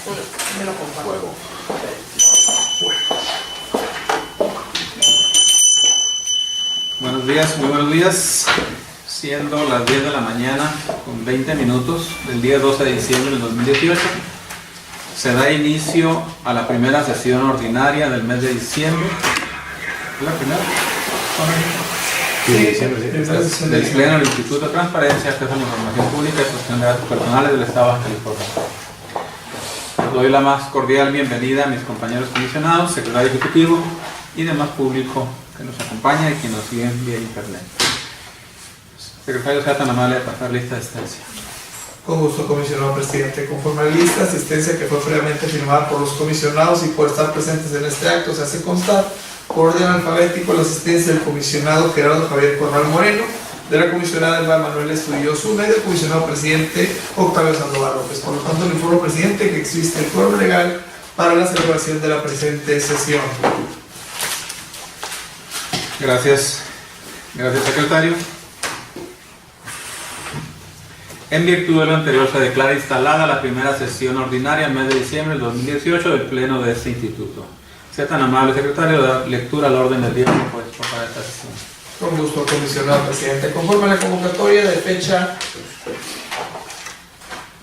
Me lo comparto. Buenos días, muy buenos días. Siendo las 10 de la mañana con 20 minutos del día 12 de diciembre del 2018, se da inicio a la primera sesión ordinaria del mes de diciembre. ¿Es la primera? Sí, Del Pleno del Instituto de Transparencia, Acceso a la Información Pública y Protección de Datos Personales del Estado de Baja California. Les doy la más cordial bienvenida a mis compañeros comisionados, secretario ejecutivo y demás público que nos acompaña y que nos sigue vía internet. Secretario, sea tan amable de pasar lista de asistencia. Con gusto, comisionado presidente. Conforme a la lista de asistencia que fue previamente firmada por los comisionados y por estar presentes en este acto, se hace constar por orden alfabético la asistencia del comisionado Gerardo Javier Corral Moreno, de la comisionada Elba Manuel Estudillo Osuna y del comisionado presidente Octavio Sandoval López. Por lo tanto, le informo, presidente, que existe el quórum legal para la celebración de la presente sesión. Gracias. Gracias, secretario. En virtud de lo anterior, se declara instalada la primera sesión ordinaria en mes de diciembre del 2018 del Pleno de este Instituto. Sea tan amable, secretario, de dar lectura al orden del día propuesto para esta sesión. Con gusto, comisionado presidente. Conforme a la convocatoria de fecha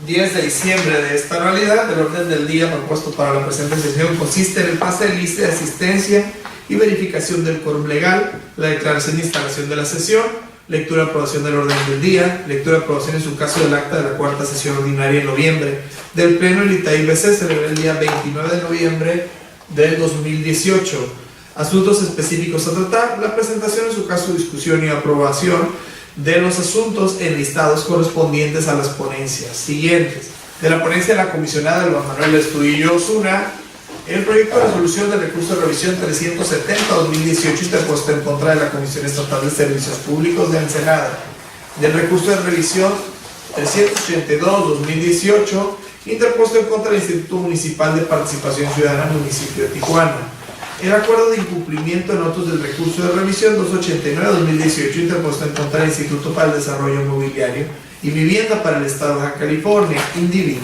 10 de diciembre de esta realidad, el orden del día propuesto para la presente sesión consiste en el pase de lista de asistencia y verificación del quórum legal, la declaración de instalación de la sesión, lectura y aprobación del orden del día, lectura y aprobación en su caso del acta de la cuarta sesión ordinaria en noviembre del Pleno del ITAI-BC, celebrado el día 29 de noviembre del 2018. Asuntos específicos a tratar, la presentación en su caso, discusión y aprobación de los asuntos enlistados correspondientes a las ponencias siguientes. De la ponencia de la comisionada Elba Manuel Estudillo Osuna, el proyecto de resolución del recurso de revisión 370-2018 interpuesto en contra de la Comisión Estatal de Servicios Públicos de Ensenada, del recurso de revisión 382-2018 interpuesto en contra del Instituto Municipal de Participación Ciudadana Municipio de Tijuana, el acuerdo de incumplimiento en autos del recurso de revisión 289-2018 interpuesto en contra del Instituto para el Desarrollo Inmobiliario y Vivienda para el Estado de Baja California, INDIVI.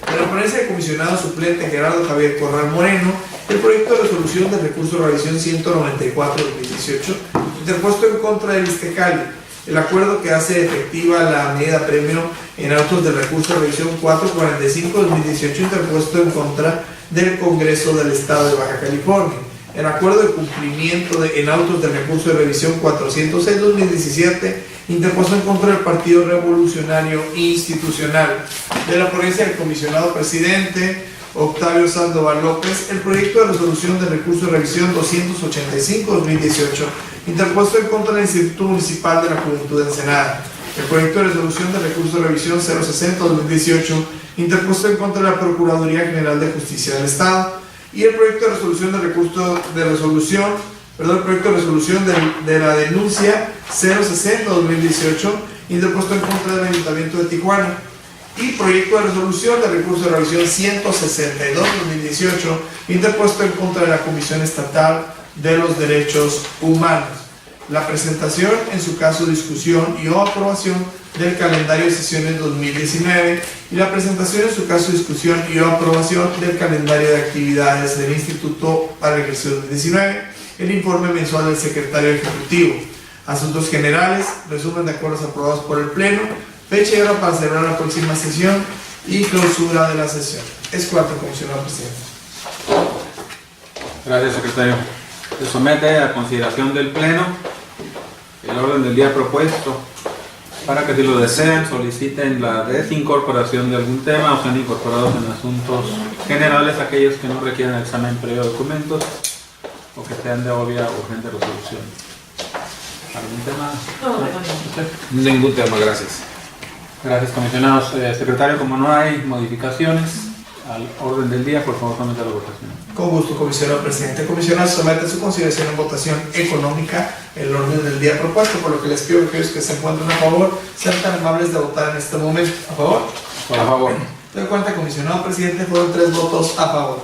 De la ponencia del comisionado suplente Gerardo Javier Corral Moreno, el proyecto de resolución del recurso de revisión 194-2018 interpuesto en contra del ISTECALI, el acuerdo que hace efectiva la medida premio en autos del recurso de revisión 445-2018 interpuesto en contra del Congreso del Estado de Baja California, el acuerdo de cumplimiento en autos del recurso de revisión 406-2017 interpuesto en contra del Partido Revolucionario Institucional. De la ponencia del comisionado presidente Octavio Sandoval López, el proyecto de resolución del recurso de revisión 285-2018 interpuesto en contra del Instituto Municipal de la Juventud de Ensenada, el proyecto de resolución del recurso de revisión 060-2018 interpuesto en contra de la Procuraduría General de Justicia del Estado, y el proyecto de resolución del recurso de resolución, el proyecto de resolución de la denuncia 060-2018 interpuesto en contra del Ayuntamiento de Tijuana, y proyecto de resolución del recurso de revisión 162-2018 interpuesto en contra de la Comisión Estatal de los Derechos Humanos. La presentación, en su caso discusión y o aprobación del calendario de sesiones 2019 y la presentación, en su caso discusión y o aprobación del calendario de actividades del Instituto para el ejercicio 2019, el informe mensual del secretario ejecutivo, asuntos generales, resumen de acuerdos aprobados por el Pleno, fecha y hora para celebrar la próxima sesión y clausura de la sesión. Es cuarto, comisionado presidente. Gracias, secretario. Se somete a consideración del Pleno el orden del día propuesto para que, si lo desean, soliciten la desincorporación de algún tema o sean incorporados en asuntos generales aquellos que no requieran examen previo de documentos o que sean de obvia o urgente resolución. ¿Algún tema? No. Ningún tema, gracias. Gracias, comisionados. Secretario, como no hay modificaciones al orden del día, por favor, somete a la votación. Con gusto, comisionado presidente. Comisionado, somete a su consideración en votación económica el orden del día propuesto, por lo que les pido a aquellos que se encuentren a favor sean tan amables de votar en este momento. ¿A favor? Por favor. Doy cuenta, comisionado presidente, fueron 3 votos a favor.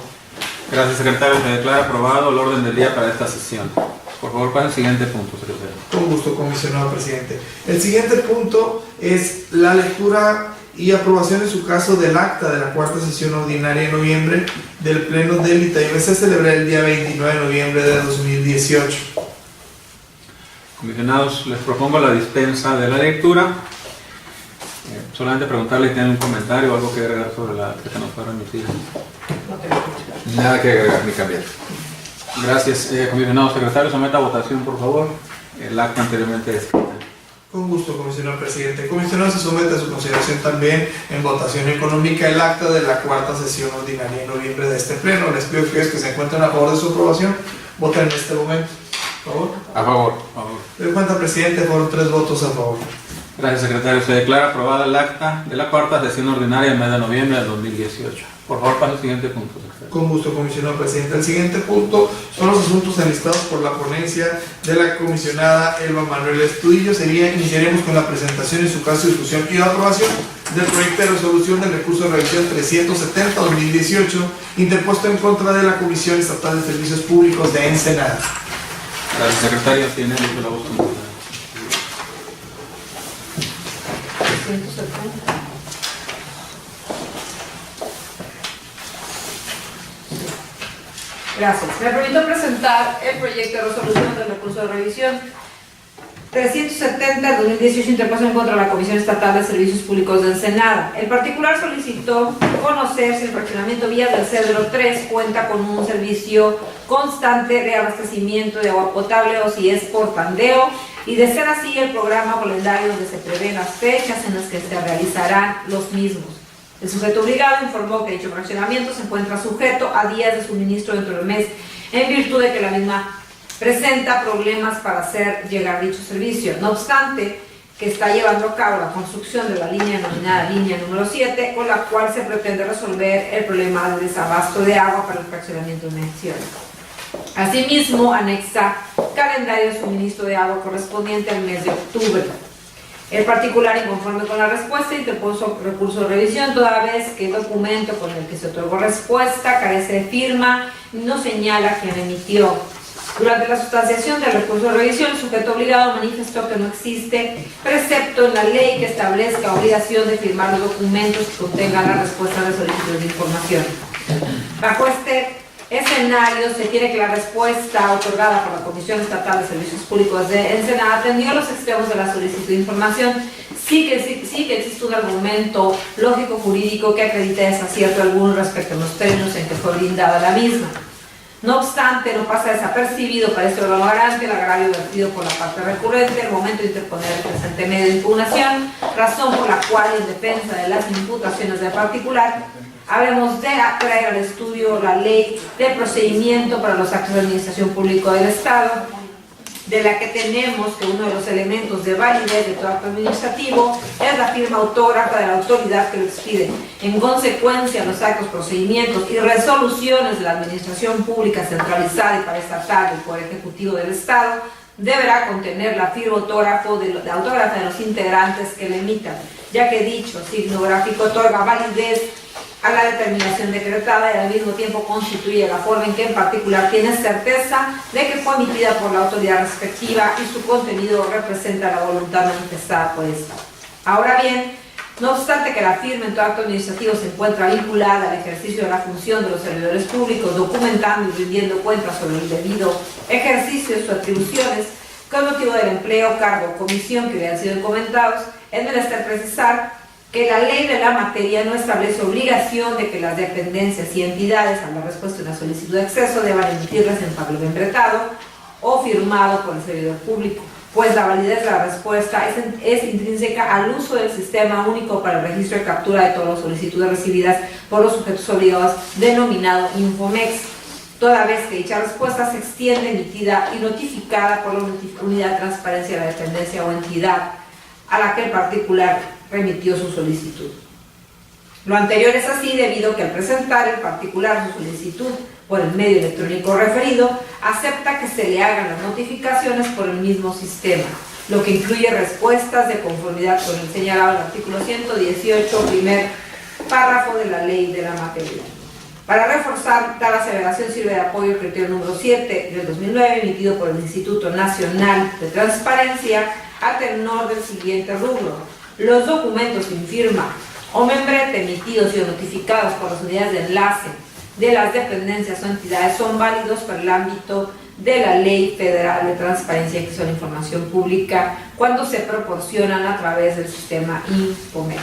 Gracias, secretario. Se declara aprobado el orden del día para esta sesión. Por favor, para el siguiente punto, secretario. Con gusto, comisionado presidente. El siguiente punto es la lectura y aprobación en su caso del acta de la cuarta sesión ordinaria de noviembre del Pleno del ITAIBC celebrada el día 29 de noviembre de 2018. Comisionados, les propongo la dispensa de la lectura. Solamente preguntarle si tienen un comentario o algo que agregar sobre la que se nos fue remitida. Nada que agregar ni cambiar. Gracias. Comisionado secretario, someta a votación, por favor, el acta anteriormente descrita. Con gusto, comisionado presidente. Comisionado, se somete a su consideración también en votación económica el acta de la cuarta sesión ordinaria de noviembre de este pleno. Les pido que se encuentren a favor de su aprobación, voten en este momento. ¿Por favor? A favor. Por favor. De cuenta, presidente, fueron 3 votos a favor. Gracias, secretario. Se declara aprobada el acta de la cuarta sesión ordinaria del mes de noviembre del 2018. Por favor, pase al siguiente punto, secretario. Con gusto, comisionado presidente. El siguiente punto son los asuntos enlistados por la ponencia de la comisionada Elba Manuel Estudillo. Iniciaremos con la presentación, en su caso, discusión y aprobación del proyecto de resolución del recurso de revisión 370-2018, interpuesto en contra de la Comisión Estatal de Servicios Públicos de Ensenada. Gracias, secretario. Tiene el uso de la voz comunitaria. 170. Gracias. Me permito presentar el proyecto de resolución del recurso de revisión 370-2018 interpuesto en contra de la Comisión Estatal de Servicios Públicos de Ensenada. El particular solicitó conocer si el fraccionamiento Vías del Cedro 3 cuenta con un servicio constante de abastecimiento de agua potable o si es por tandeo, y de ser así el programa calendario donde se prevén las fechas en las que se realizarán los mismos. El sujeto obligado informó que dicho fraccionamiento se encuentra sujeto a días de suministro dentro del mes en virtud de que la misma presenta problemas para hacer llegar dicho servicio. No obstante, que está llevando a cabo la construcción de la línea denominada línea número 7, con la cual se pretende resolver el problema de desabasto de agua para el fraccionamiento en menciones. Asimismo, anexa calendario de suministro de agua correspondiente al mes de octubre. El particular, inconforme con la respuesta, interpuso recurso de revisión, toda vez que el documento con el que se otorgó respuesta carece de firma y no señala quién emitió. Durante la sustanciación del recurso de revisión, el sujeto obligado manifestó que no existe precepto en la ley que establezca obligación de firmar los documentos que contengan la respuesta de solicitud de información. Bajo este escenario, se tiene que la respuesta otorgada por la Comisión Estatal de Servicios Públicos de Ensenada atendió los extremos de la solicitud de información. Sí que existe un argumento lógico-jurídico que acredita desacierto alguno respecto a los términos en que fue brindada la misma. No obstante, no pasa desapercibido para este órgano garante el agravio vertido por la parte recurrente al momento de interponer el presente medio de impugnación, razón por la cual, en defensa de las imputaciones del particular, habremos de traer al estudio la ley de procedimiento para los actos de administración pública del Estado, de la que tenemos que uno de los elementos de validez de todo acto administrativo es la firma autógrafa de la autoridad que lo expide. En consecuencia, los actos, procedimientos y resoluciones de la administración pública centralizada y paraestatal del Poder Ejecutivo del Estado deberá contener la firma autógrafa de los integrantes que la emitan, ya que dicho signo gráfico otorga validez a la determinación decretada y al mismo tiempo constituye la forma en que en particular tiene certeza de que fue emitida por la autoridad respectiva y su contenido representa la voluntad manifestada por esta. Ahora bien, no obstante que la firma en todo acto administrativo se encuentra vinculada al ejercicio de la función de los servidores públicos, documentando y rindiendo cuentas sobre el debido ejercicio de sus atribuciones, con motivo del empleo, cargo o comisión que hubieran sido comentados, es menester precisar que la ley de la materia no establece obligación de que las dependencias y entidades a la respuesta de una solicitud de acceso deban emitirlas en papel membretado o firmado por el servidor público, pues la validez de la respuesta es intrínseca al uso del sistema único para el registro y captura de todas las solicitudes recibidas por los sujetos obligados, denominado Infomex, toda vez que dicha respuesta se extiende, emitida y notificada por la unidad de transparencia de la dependencia o entidad a la que el particular remitió su solicitud. Lo anterior es así debido a que al presentar el particular su solicitud por el medio electrónico referido, acepta que se le hagan las notificaciones por el mismo sistema, lo que incluye respuestas de conformidad con el señalado en el artículo 118, primer párrafo de la ley de la materia. Para reforzar tal aseveración sirve de apoyo el criterio número 7 del 2009 emitido por el Instituto Nacional de Transparencia a tenor del siguiente rubro: los documentos sin firma o membrete emitidos y o notificados por las unidades de enlace de las dependencias o entidades son válidos para el ámbito de la Ley Federal de Transparencia y Acceso a la Información Pública cuando se proporcionan a través del sistema Infomex.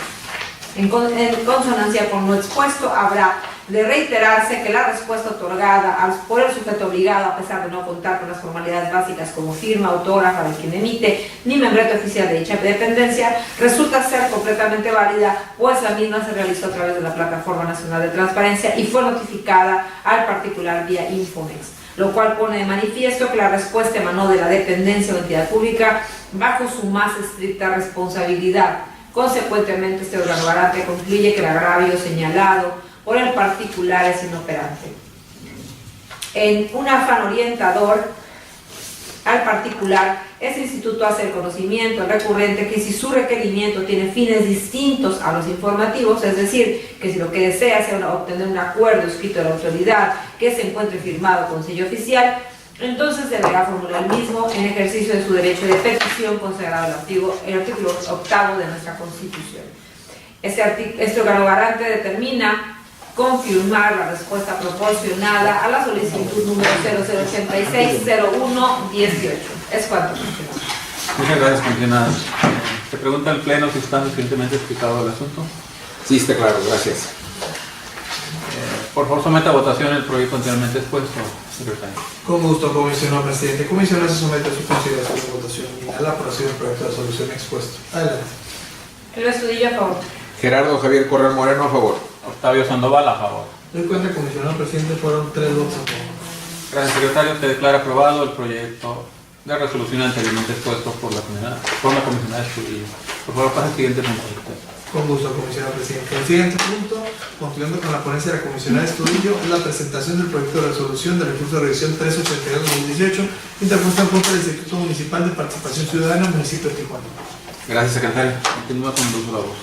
En consonancia con lo expuesto, habrá de reiterarse que la respuesta otorgada por el sujeto obligado, a pesar de no contar con las formalidades básicas como firma autógrafa de quien emite, ni membrete oficial de dicha dependencia, resulta ser completamente válida, pues la misma se realizó a través de la Plataforma Nacional de Transparencia y fue notificada al particular vía Infomex, lo cual pone de manifiesto que la respuesta emanó de la dependencia o entidad pública bajo su más estricta responsabilidad. Consecuentemente, este órgano garante concluye que el agravio señalado por el particular es inoperante. En un afán orientador al particular, este instituto hace el conocimiento al recurrente que si su requerimiento tiene fines distintos a los informativos, es decir, que si lo que desea es obtener un acuerdo escrito de la autoridad que se encuentre firmado con sello oficial, entonces deberá formular el mismo en ejercicio de su derecho de petición consagrado el artículo 8º de nuestra Constitución. Este órgano garante determina confirmar la respuesta proporcionada a la solicitud número 0086-0118. Es cuanto. Muchas gracias, comisionada. Se pregunta el Pleno si está suficientemente explicado el asunto. Sí, está claro, gracias. Por favor, someta a votación el proyecto anteriormente expuesto, secretario. Con gusto, comisionado presidente. Comisionado, se somete a su consideración y votación a la aprobación del proyecto de resolución expuesto. Adelante. Luis Astudillo, a favor. Gerardo Javier Corral Moreno, a favor. Octavio Sandoval, a favor. Doy cuenta, comisionado presidente, fueron 3 votos a favor. Gracias, secretario. Se declara aprobado el proyecto de resolución anteriormente expuesto por la comisionada Astudillo. Por favor, pase al siguiente punto. Con gusto, comisionado presidente. El siguiente punto, continuando con la ponencia de la comisionada Astudillo, es la presentación del proyecto de resolución del recurso de revisión 382-2018, interpuesto en contra del Instituto Municipal de Participación Ciudadana, municipio de Tijuana. Gracias, secretario. Continúa con el uso de la voz.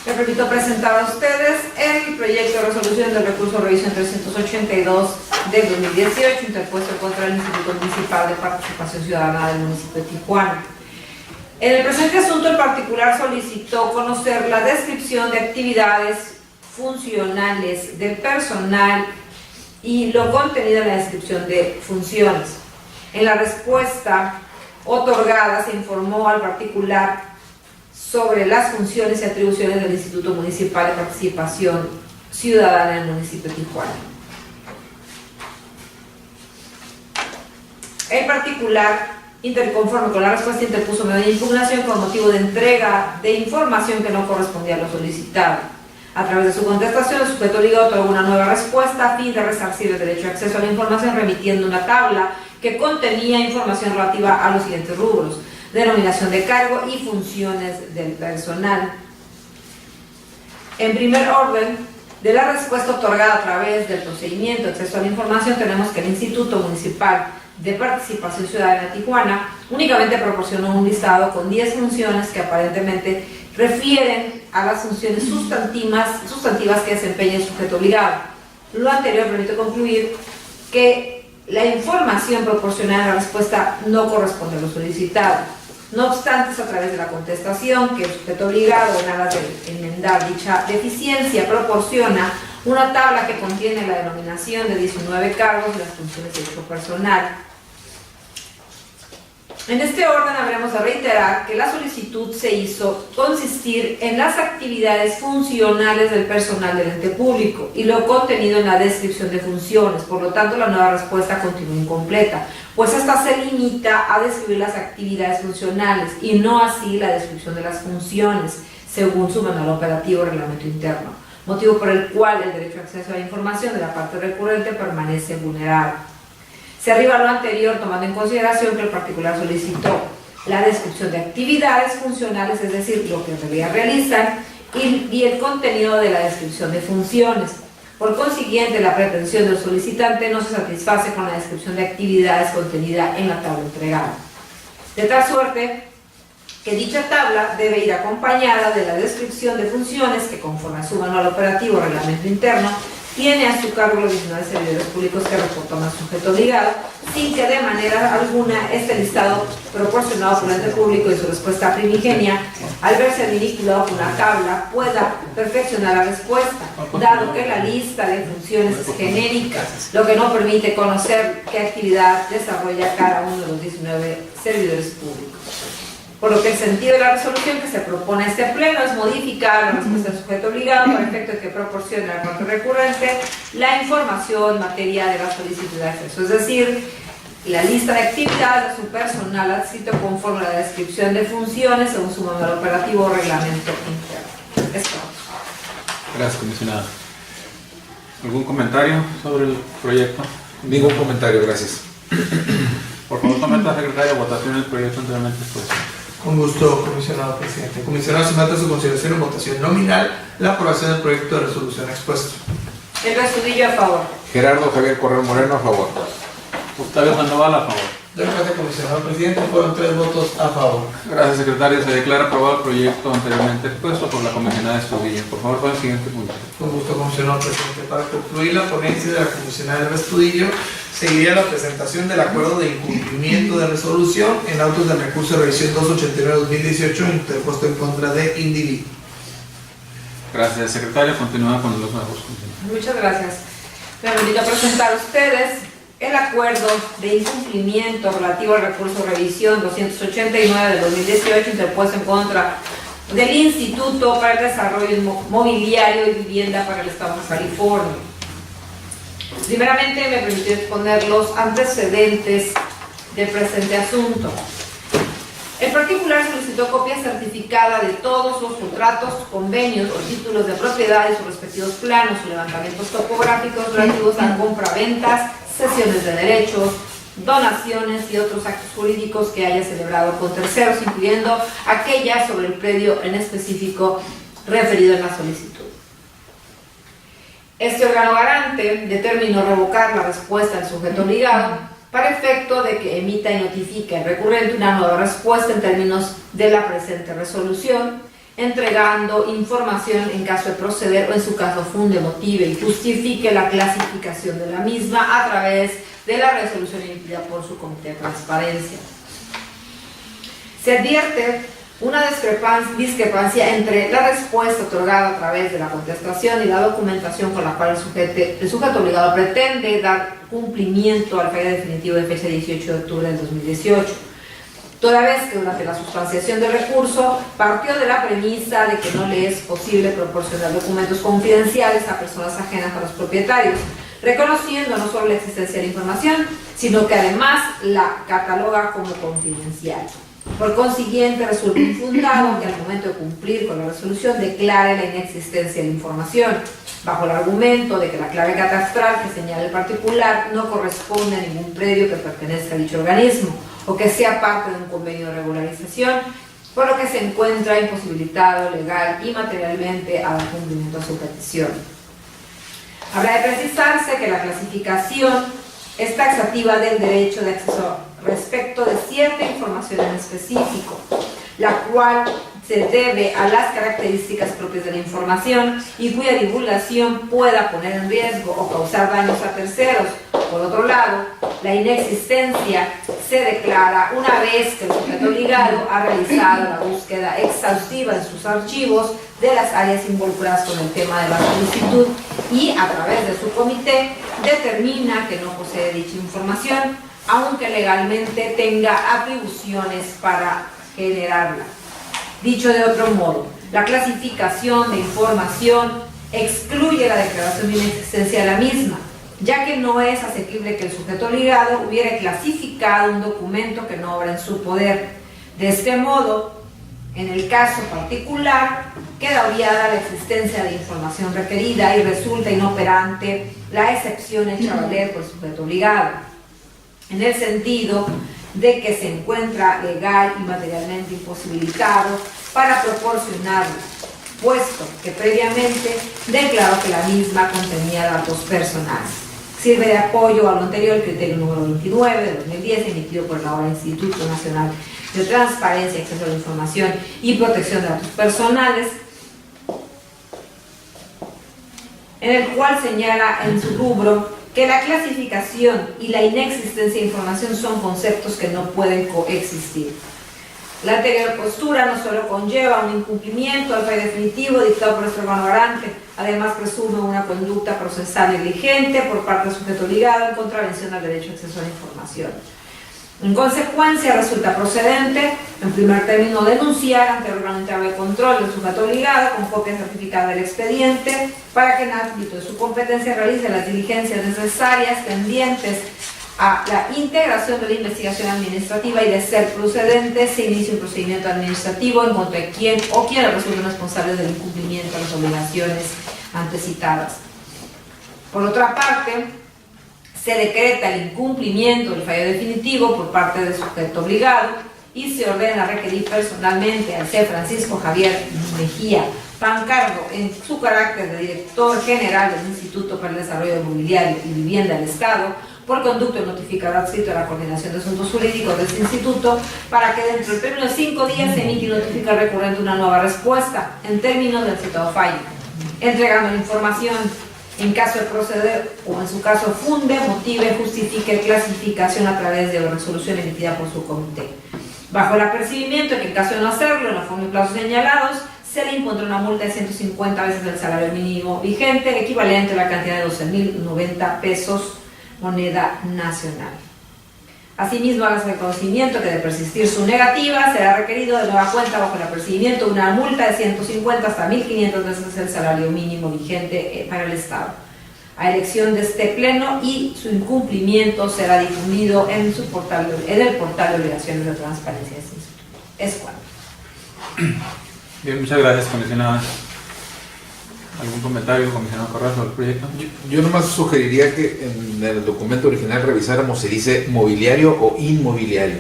Les repito, presentar a ustedes el proyecto de resolución del recurso de revisión 382 del 2018, interpuesto contra el Instituto Municipal de Participación Ciudadana del municipio de Tijuana. En el presente asunto, el particular solicitó conocer la descripción de actividades funcionales del personal y lo contenido en la descripción de funciones. En la respuesta otorgada se informó al particular sobre las funciones y atribuciones del Instituto Municipal de Participación Ciudadana en el municipio de Tijuana. El particular, conforme con la respuesta, interpuso medio de impugnación con motivo de entrega de información que no correspondía a lo solicitado. A través de su contestación, el sujeto obligado otorgó una nueva respuesta a fin de resarcir el derecho de acceso a la información, remitiendo una tabla que contenía información relativa a los siguientes rubros: denominación de cargo y funciones del personal. En primer orden, de la respuesta otorgada a través del procedimiento de acceso a la información, tenemos que el Instituto Municipal de Participación Ciudadana de Tijuana únicamente proporcionó un listado con 10 funciones que aparentemente refieren a las funciones sustantivas que desempeña el sujeto obligado. Lo anterior permite concluir que la información proporcionada en la respuesta no corresponde a lo solicitado. No obstante, es a través de la contestación que el sujeto obligado, en aras de enmendar dicha deficiencia, proporciona una tabla que contiene la denominación de 19 cargos y las funciones de dicho personal. En este orden habremos de reiterar que la solicitud se hizo consistir en las actividades funcionales del personal del ente público y lo contenido en la descripción de funciones. Por lo tanto, la nueva respuesta continúa incompleta, pues esta se limita a describir las actividades funcionales y no así la descripción de las funciones, según su manual operativo o reglamento interno, motivo por el cual el derecho a acceso a la información de la parte recurrente permanece vulnerado. Se arriba a lo anterior tomando en consideración que el particular solicitó la descripción de actividades funcionales, es decir, lo que en realidad realizan, y el contenido de la descripción de funciones. Por consiguiente, la pretensión del solicitante no se satisface con la descripción de actividades contenida en la tabla entregada. De tal suerte que dicha tabla debe ir acompañada de la descripción de funciones que, conforme a su manual operativo o reglamento interno, tiene a su cargo los 19 servidores públicos que reportan al sujeto obligado, sin que de manera alguna este listado proporcionado por el ente público y su respuesta primigenia, al verse vinculado con una tabla, pueda perfeccionar la respuesta, dado que la lista de funciones es genérica, lo que no permite conocer qué actividad desarrolla cada uno de los 19 servidores públicos. Por lo que el sentido de la resolución que se propone a este pleno es modificar la respuesta del sujeto obligado para efecto de que proporcione al corte recurrente la información en materia de la solicitud de acceso, es decir, la lista de actividades de su personal adscrito conforme a la descripción de funciones según su manual operativo o reglamento interno. Es todo. Gracias, comisionada. ¿Algún comentario sobre el proyecto? Ningún comentario, gracias. Por favor, someta a secretaria a votación el proyecto anteriormente expuesto. Con gusto, comisionado presidente. Comisionado, somete a su consideración en votación nominal la aprobación del proyecto de resolución expuesto. El Astudillo a favor. Gerardo Javier Correa Moreno, a favor. Octavio Sandoval, a favor. De parte, comisionado presidente, fueron 3 votos a favor. Gracias, secretario. Se declara aprobado el proyecto anteriormente expuesto por la comisionada Estudillo. Por favor, para el siguiente punto. Con gusto, comisionado presidente. Para concluir la ponencia de la comisionada del Astudillo, seguiría la presentación del acuerdo de incumplimiento de resolución en autos del recurso de revisión 289-2018 interpuesto en contra de individuo. Gracias, secretario. Continúa con los nuevos. Muchas gracias. Me permito presentar a ustedes el acuerdo de incumplimiento relativo al recurso de revisión 289 de 2018 interpuesto en contra del Instituto para el Desarrollo Mobiliario y Vivienda para el Estado de California. Primeramente, me permitió exponer los antecedentes del presente asunto. El particular solicitó copia certificada de todos los contratos, convenios o títulos de propiedad y sus respectivos planos o levantamientos topográficos relativos a compraventas, cesiones de derechos, donaciones y otros actos jurídicos que haya celebrado con terceros, incluyendo aquellas sobre el predio en específico referido en la solicitud. Este órgano garante determinó revocar la respuesta del sujeto obligado para efecto de que emita y notifique al recurrente una nueva respuesta en términos de la presente resolución, entregando información en caso de proceder o en su caso funde, motive y justifique la clasificación de la misma a través de la resolución emitida por su Comité de Transparencia. Se advierte una discrepancia entre la respuesta otorgada a través de la contestación y la documentación con la cual el sujeto obligado pretende dar cumplimiento al fallo definitivo de fecha 18 de octubre del 2018. Toda vez que durante la sustanciación del recurso partió de la premisa de que no le es posible proporcionar documentos confidenciales a personas ajenas a los propietarios, reconociendo no solo la existencia de la información, sino que además la cataloga como confidencial. Por consiguiente, resulta infundado que al momento de cumplir con la resolución declare la inexistencia de la información, bajo el argumento de que la clave catastral que señala el particular no corresponde a ningún predio que pertenezca a dicho organismo o que sea parte de un convenio de regularización, por lo que se encuentra imposibilitado legal y materialmente a dar cumplimiento a su petición. Habrá de precisarse que la clasificación es taxativa del derecho de acceso respecto de cierta información en específico, la cual se debe a las características propias de la información y cuya divulgación pueda poner en riesgo o causar daños a terceros. Por otro lado, la inexistencia se declara una vez que el sujeto obligado ha realizado la búsqueda exhaustiva en sus archivos de las áreas involucradas con el tema de la solicitud y, a través de su comité, determina que no posee dicha información, aunque legalmente tenga atribuciones para generarla. Dicho de otro modo, la clasificación de información excluye la declaración de inexistencia de la misma, ya que no es asequible que el sujeto obligado hubiera clasificado un documento que no obra en su poder. De este modo, en el caso particular, queda obviada la existencia de información requerida y resulta inoperante la excepción hecha valer por el sujeto obligado, en el sentido de que se encuentra legal y materialmente imposibilitado para proporcionarla, puesto que previamente declaró que la misma contenía datos personales. Sirve de apoyo a lo anterior el criterio número 29 de 2010 emitido por el ahora Instituto Nacional de Transparencia, Acceso a la Información y Protección de Datos Personales, en el cual señala en su rubro que la clasificación y la inexistencia de información son conceptos que no pueden coexistir. La anterior postura no solo conlleva un incumplimiento al fallo definitivo dictado por este órgano garante, además presume una conducta procesal negligente por parte del sujeto obligado en contravención al derecho a acceso a la información. En consecuencia, resulta procedente, en primer término, denunciar ante el órgano interno de control del sujeto obligado con copia certificada del expediente para que en ámbito de su competencia realice las diligencias necesarias tendientes a la integración de la investigación administrativa y, de ser procedente, se inicie un procedimiento administrativo en contra de quien o quienes resulten responsables del incumplimiento de las obligaciones antecitadas. Por otra parte, se decreta el incumplimiento del fallo definitivo por parte del sujeto obligado y se ordena requerir personalmente al C. Francisco Javier Mejía Pancardo, en su carácter de director general del Instituto para el Desarrollo Mobiliario y Vivienda del Estado, por conducto notificador adscrito a la Coordinación de Asuntos Jurídicos de este instituto, para que dentro del término de 5 días se emite y notifique al recurrente una nueva respuesta en términos del citado fallo, entregando la información en caso de proceder o en su caso funde, motive, justifique clasificación a través de resolución emitida por su comité. Bajo el apercibimiento de que en caso de no hacerlo en la forma y plazos señalados, se le impondrá una multa de 150 veces el salario mínimo vigente, el equivalente a la cantidad de 12.090 pesos, moneda nacional. Asimismo, hágase el conocimiento que de persistir su negativa, será requerido de nueva cuenta bajo el apercibimiento una multa de 150 hasta 1.500 veces el salario mínimo vigente para el Estado, a elección de este pleno, y su incumplimiento será difundido en el portal de obligaciones de transparencia de este instituto. Es cuanto. Bien, muchas gracias, comisionada. ¿Algún comentario, comisionado Correa, sobre el proyecto? Yo nomás sugeriría que en el documento original revisáramos si dice mobiliario o inmobiliario.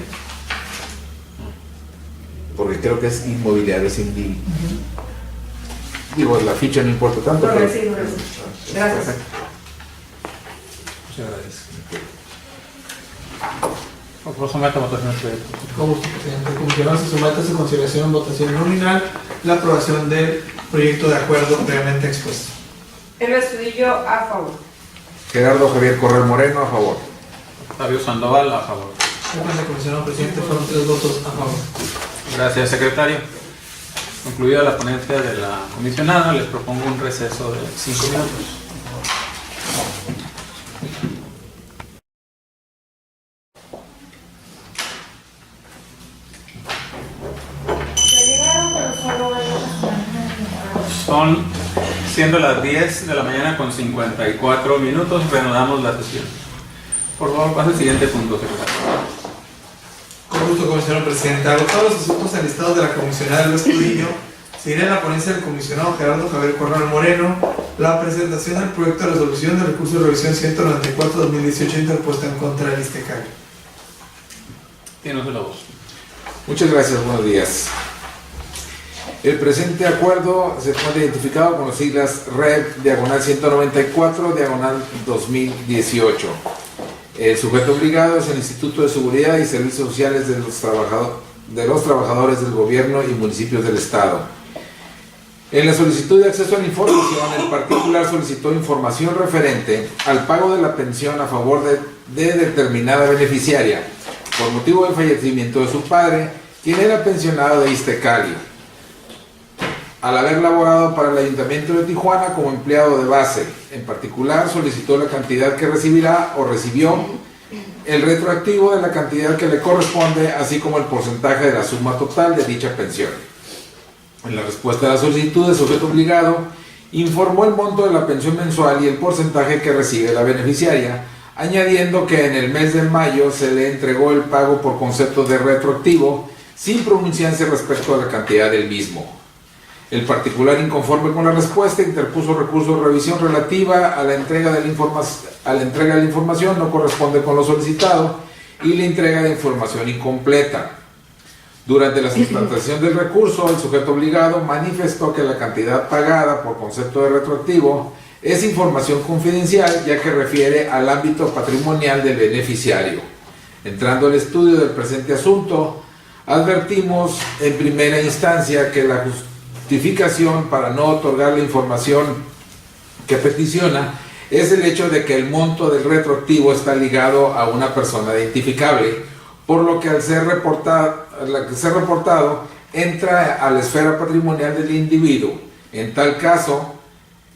Porque creo que es inmobiliario, es indie. Digo, la ficha no importa tanto. Lo Pero... recibo. Gracias. Muchas gracias. Por favor, someta a votación el proyecto. Con gusto, presidente. Comisionado, se somete a su consideración en votación nominal la aprobación del proyecto de acuerdo previamente expuesto. El Estudillo, a favor. Gerardo Javier Correa Moreno, a favor. Octavio Sandoval, a favor. Recuerda, comisionado presidente, fueron 3 votos a favor. Gracias, secretario. Concluida la ponencia de la comisionada, les propongo un receso de 5 minutos. Son siendo las 10 de la mañana con 54 minutos, reanudamos la sesión. Por favor, pase al siguiente punto, secretario. Con gusto, comisionado presidente. Agotados los asuntos enlistados de la comisionada del Estudillo, seguirá en la ponencia del comisionado Gerardo Javier Correa Moreno la presentación del proyecto de resolución del recurso de revisión 194-2018 interpuesta en contra del ISTECAL. Tiene usted la voz. Muchas gracias, buenos días. El presente acuerdo se encuentra identificado con las siglas REV /194/2018. El sujeto obligado es el Instituto de Seguridad y Servicios Sociales de los Trabajadores del Gobierno y Municipios del Estado. En la solicitud de acceso a la información, el particular solicitó información referente al pago de la pensión a favor de determinada beneficiaria por motivo del fallecimiento de su padre, quien era pensionado de ISTECALI, al haber laborado para el Ayuntamiento de Tijuana como empleado de base. En particular, solicitó la cantidad que recibirá o recibió, el retroactivo de la cantidad que le corresponde, así como el porcentaje de la suma total de dicha pensión. En la respuesta a la solicitud, el sujeto obligado informó el monto de la pensión mensual y el porcentaje que recibe la beneficiaria, añadiendo que en el mes de mayo se le entregó el pago por concepto de retroactivo, sin pronunciarse respecto a la cantidad del mismo. El particular, inconforme con la respuesta, interpuso recurso de revisión relativa a la entrega de la información no corresponde con lo solicitado y la entrega de información incompleta. Durante la sustentación del recurso, el sujeto obligado manifestó que la cantidad pagada por concepto de retroactivo Es información confidencial ya que refiere al ámbito patrimonial del beneficiario. Entrando al estudio del presente asunto, advertimos en primera instancia que la justificación para no otorgar la información que peticiona es el hecho de que el monto del retroactivo está ligado a una persona identificable, por lo que al ser reportado entra a la esfera patrimonial del individuo. En tal caso,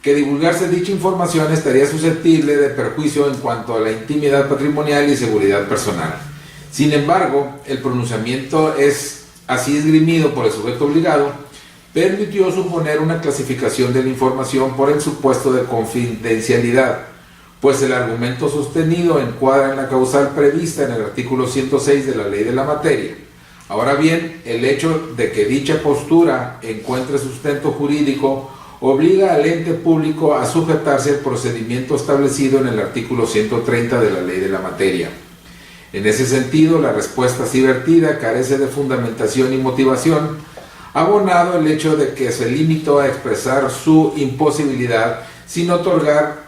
que divulgarse dicha información estaría susceptible de perjuicio en cuanto a la intimidad patrimonial y seguridad personal. Sin embargo, el pronunciamiento así esgrimido por el sujeto obligado permitió suponer una clasificación de la información por el supuesto de confidencialidad, pues el argumento sostenido encuadra en la causal prevista en el artículo 106 de la Ley de la Materia. Ahora bien, el hecho de que dicha postura encuentre sustento jurídico obliga al ente público a sujetarse al procedimiento establecido en el artículo 130 de la Ley de la Materia. En ese sentido, la respuesta así vertida carece de fundamentación y motivación, abonado el hecho de que se limitó a expresar su imposibilidad sin otorgar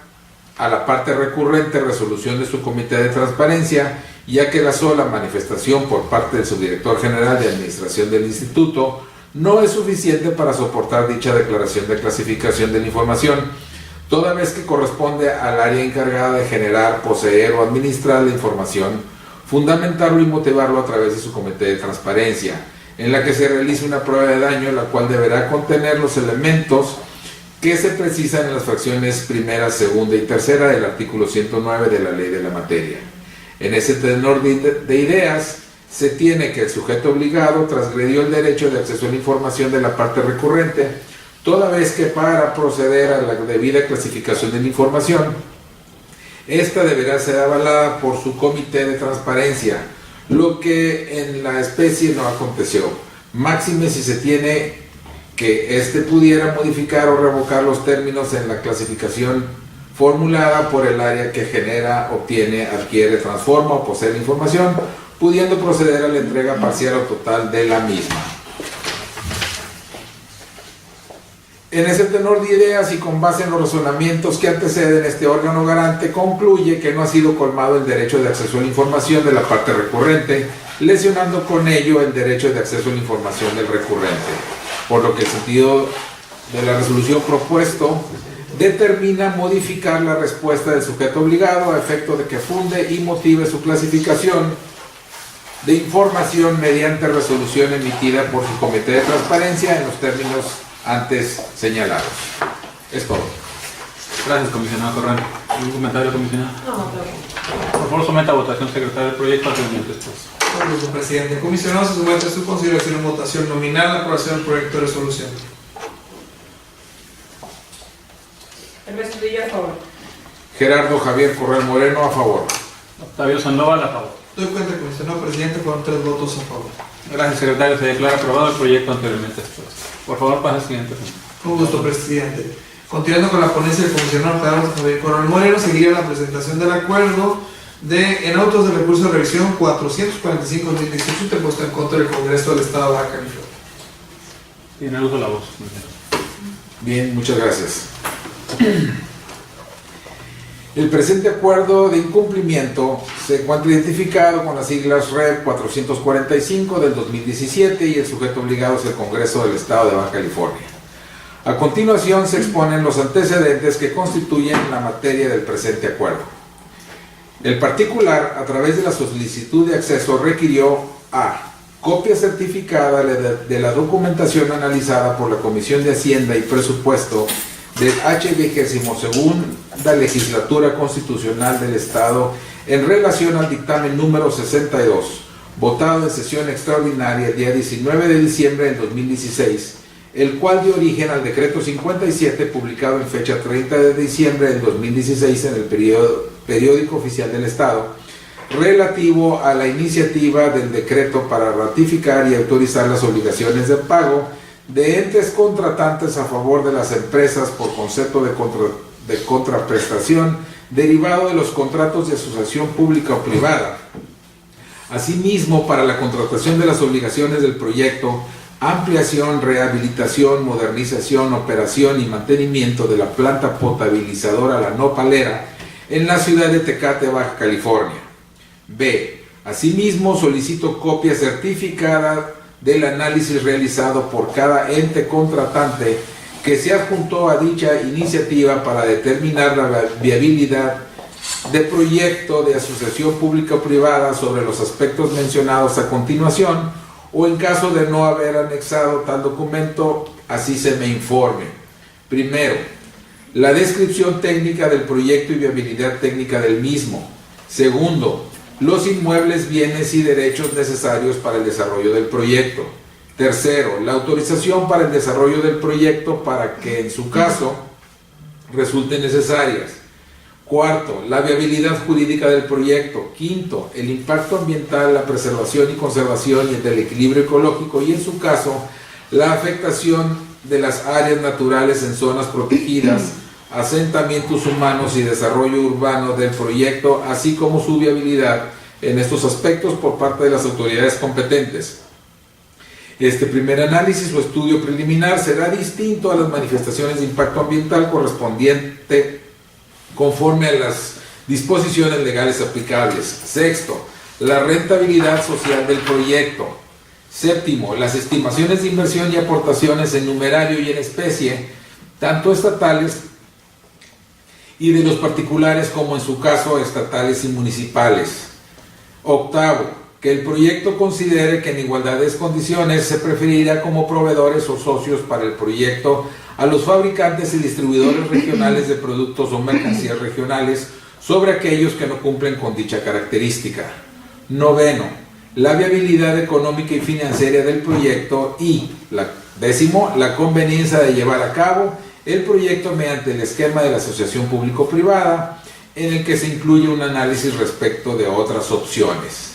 a la parte recurrente resolución de su comité de transparencia, ya que la sola manifestación por parte del subdirector general de administración del instituto no es suficiente para soportar dicha declaración de clasificación de la información, toda vez que corresponde al área encargada de generar, poseer o administrar la información, fundamentarlo y motivarlo a través de su comité de transparencia, en la que se realice una prueba de daño, la cual deberá contener los elementos que se precisan en las fracciones primera, segunda y tercera del artículo 109 de la Ley de la Materia. En ese tenor de ideas, se tiene que el sujeto obligado transgredió el derecho de acceso a la información de la parte recurrente, toda vez que para proceder a la debida clasificación de la información, esta deberá ser avalada por su comité de transparencia, lo que en la especie no aconteció. Máxime si se tiene que éste pudiera modificar o revocar los términos en la clasificación formulada por el área que genera, obtiene, adquiere, transforma o posee la información, pudiendo proceder a la entrega parcial o total de la misma. En ese tenor de ideas y con base en los razonamientos que anteceden, este órgano garante concluye que no ha sido colmado el derecho de acceso a la información de la parte recurrente, lesionando con ello el derecho de acceso a la información del recurrente, por lo que el sentido de la resolución propuesto determina modificar la respuesta del sujeto obligado a efecto de que funde y motive su clasificación de información mediante resolución emitida por su comité de transparencia en los términos antes señalados. Es todo. Gracias, comisionado Corral. ¿Algún comentario, comisionado? No, claro. Por favor, someta a votación, secretario del proyecto anteriormente expuesto. Con gusto, presidente. Comisionado, se somete a su consideración en votación nominal la aprobación del proyecto de resolución. Ernesto Villa, a favor. Gerardo Javier Corral Moreno, a favor. Octavio Sandoval, a favor. Doy cuenta, comisionado presidente, fueron 3 votos a favor. Gracias, secretario. Se declara aprobado el proyecto anteriormente expuesto. Por favor, pase al siguiente. Con gusto, presidente. Continuando con la ponencia del comisionado Gerardo Javier Corral Moreno, seguiría la presentación del acuerdo en autos de recurso de revisión 445-2018 interpuesto en contra del Congreso del Estado de Baja California. Tiene el uso de la voz. Bien, muchas gracias. El presente acuerdo de incumplimiento se encuentra identificado con las siglas REV 445 del 2017 y el sujeto obligado es el Congreso del Estado de Baja California. A continuación se exponen los antecedentes que constituyen la materia del presente acuerdo. El particular, a través de la solicitud de acceso, requirió a copia certificada de la documentación analizada por la Comisión de Hacienda y Presupuesto del H22ª Legislatura Constitucional del Estado en relación al dictamen número 62, votado en sesión extraordinaria el día 19 de diciembre del 2016, el cual dio origen al decreto 57 publicado en fecha 30 de diciembre del 2016 en el periódico oficial del Estado, relativo a la iniciativa del decreto para ratificar y autorizar las obligaciones de pago de entes contratantes a favor de las empresas por concepto de contraprestación derivado de los contratos de asociación pública o privada. Asimismo, para la contratación de las obligaciones del proyecto ampliación, rehabilitación, modernización, operación y mantenimiento de la planta potabilizadora La Nopalera en la ciudad de Tecate, Baja California. B. Asimismo, solicito copia certificada del análisis realizado por cada ente contratante que se adjuntó a dicha iniciativa para determinar la viabilidad de proyecto de asociación pública o privada sobre los aspectos mencionados a continuación, o en caso de no haber anexado tal documento, así se me informe. Primero, la descripción técnica del proyecto y viabilidad técnica del mismo. Segundo, los inmuebles, bienes y derechos necesarios para el desarrollo del proyecto. Tercero, la autorización para el desarrollo del proyecto para que en su caso resulten necesarias. Cuarto, la viabilidad jurídica del proyecto. Quinto, el impacto ambiental, la preservación y conservación y del equilibrio ecológico y en su caso, la afectación de las áreas naturales en zonas protegidas, asentamientos humanos y desarrollo urbano del proyecto, así como su viabilidad en estos aspectos por parte de las autoridades competentes. Este primer análisis o estudio preliminar será distinto a las manifestaciones de impacto ambiental correspondiente conforme a las disposiciones legales aplicables. Sexto, la rentabilidad social del proyecto. Séptimo, las estimaciones de inversión y aportaciones en numerario y en especie, tanto estatales y de los particulares como en su caso estatales y municipales. Octavo, que el proyecto considere que en igualdad de condiciones se preferirá como proveedores o socios para el proyecto a los fabricantes y distribuidores regionales de productos o mercancías regionales sobre aquellos que no cumplen con dicha característica. Noveno, la viabilidad económica y financiera del proyecto y, décimo, la conveniencia de llevar a cabo el proyecto mediante el esquema de la asociación público-privada, en el que se incluye un análisis respecto de otras opciones.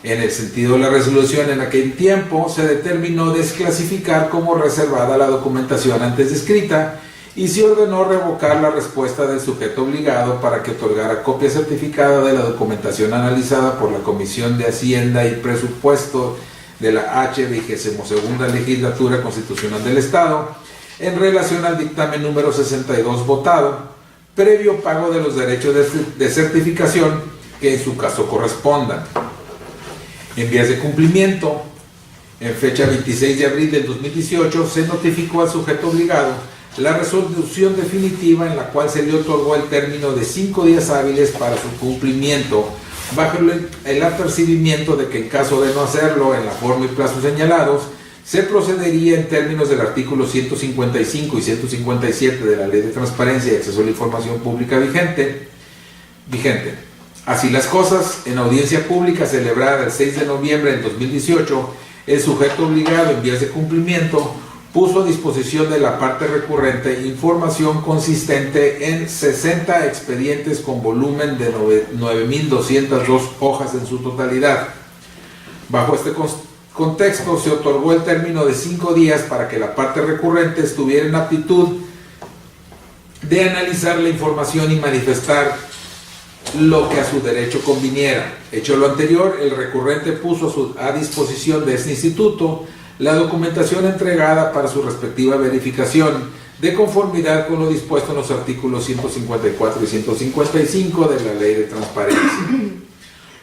En el sentido de la resolución, en aquel tiempo se determinó desclasificar como reservada la documentación antes descrita y se ordenó revocar la respuesta del sujeto obligado para que otorgara copia certificada de la documentación analizada por la Comisión de Hacienda y Presupuesto de la H22ª Legislatura Constitucional del Estado en relación al dictamen número 62 votado, previo pago de los derechos de certificación que en su caso correspondan. En vías de cumplimiento, en fecha 26 de abril del 2018, se notificó al sujeto obligado la resolución definitiva en la cual se le otorgó el término de 5 días hábiles para su cumplimiento, bajo el apercibimiento de que en caso de no hacerlo en la forma y plazo señalados, se procedería en términos del artículo 155 y 157 de la Ley de Transparencia y Acceso a la Información Pública vigente. Así las cosas, en audiencia pública celebrada el 6 de noviembre del 2018, el sujeto obligado en vías de cumplimiento puso a disposición de la parte recurrente información consistente en 60 expedientes con volumen de 9.202 hojas en su totalidad. Bajo este contexto, se otorgó el término de 5 días para que la parte recurrente estuviera en aptitud de analizar la información y manifestar lo que a su derecho conviniera. Hecho lo anterior, el recurrente puso a disposición de este instituto la documentación entregada para su respectiva verificación, de conformidad con lo dispuesto en los artículos 154 y 155 de la Ley de Transparencia.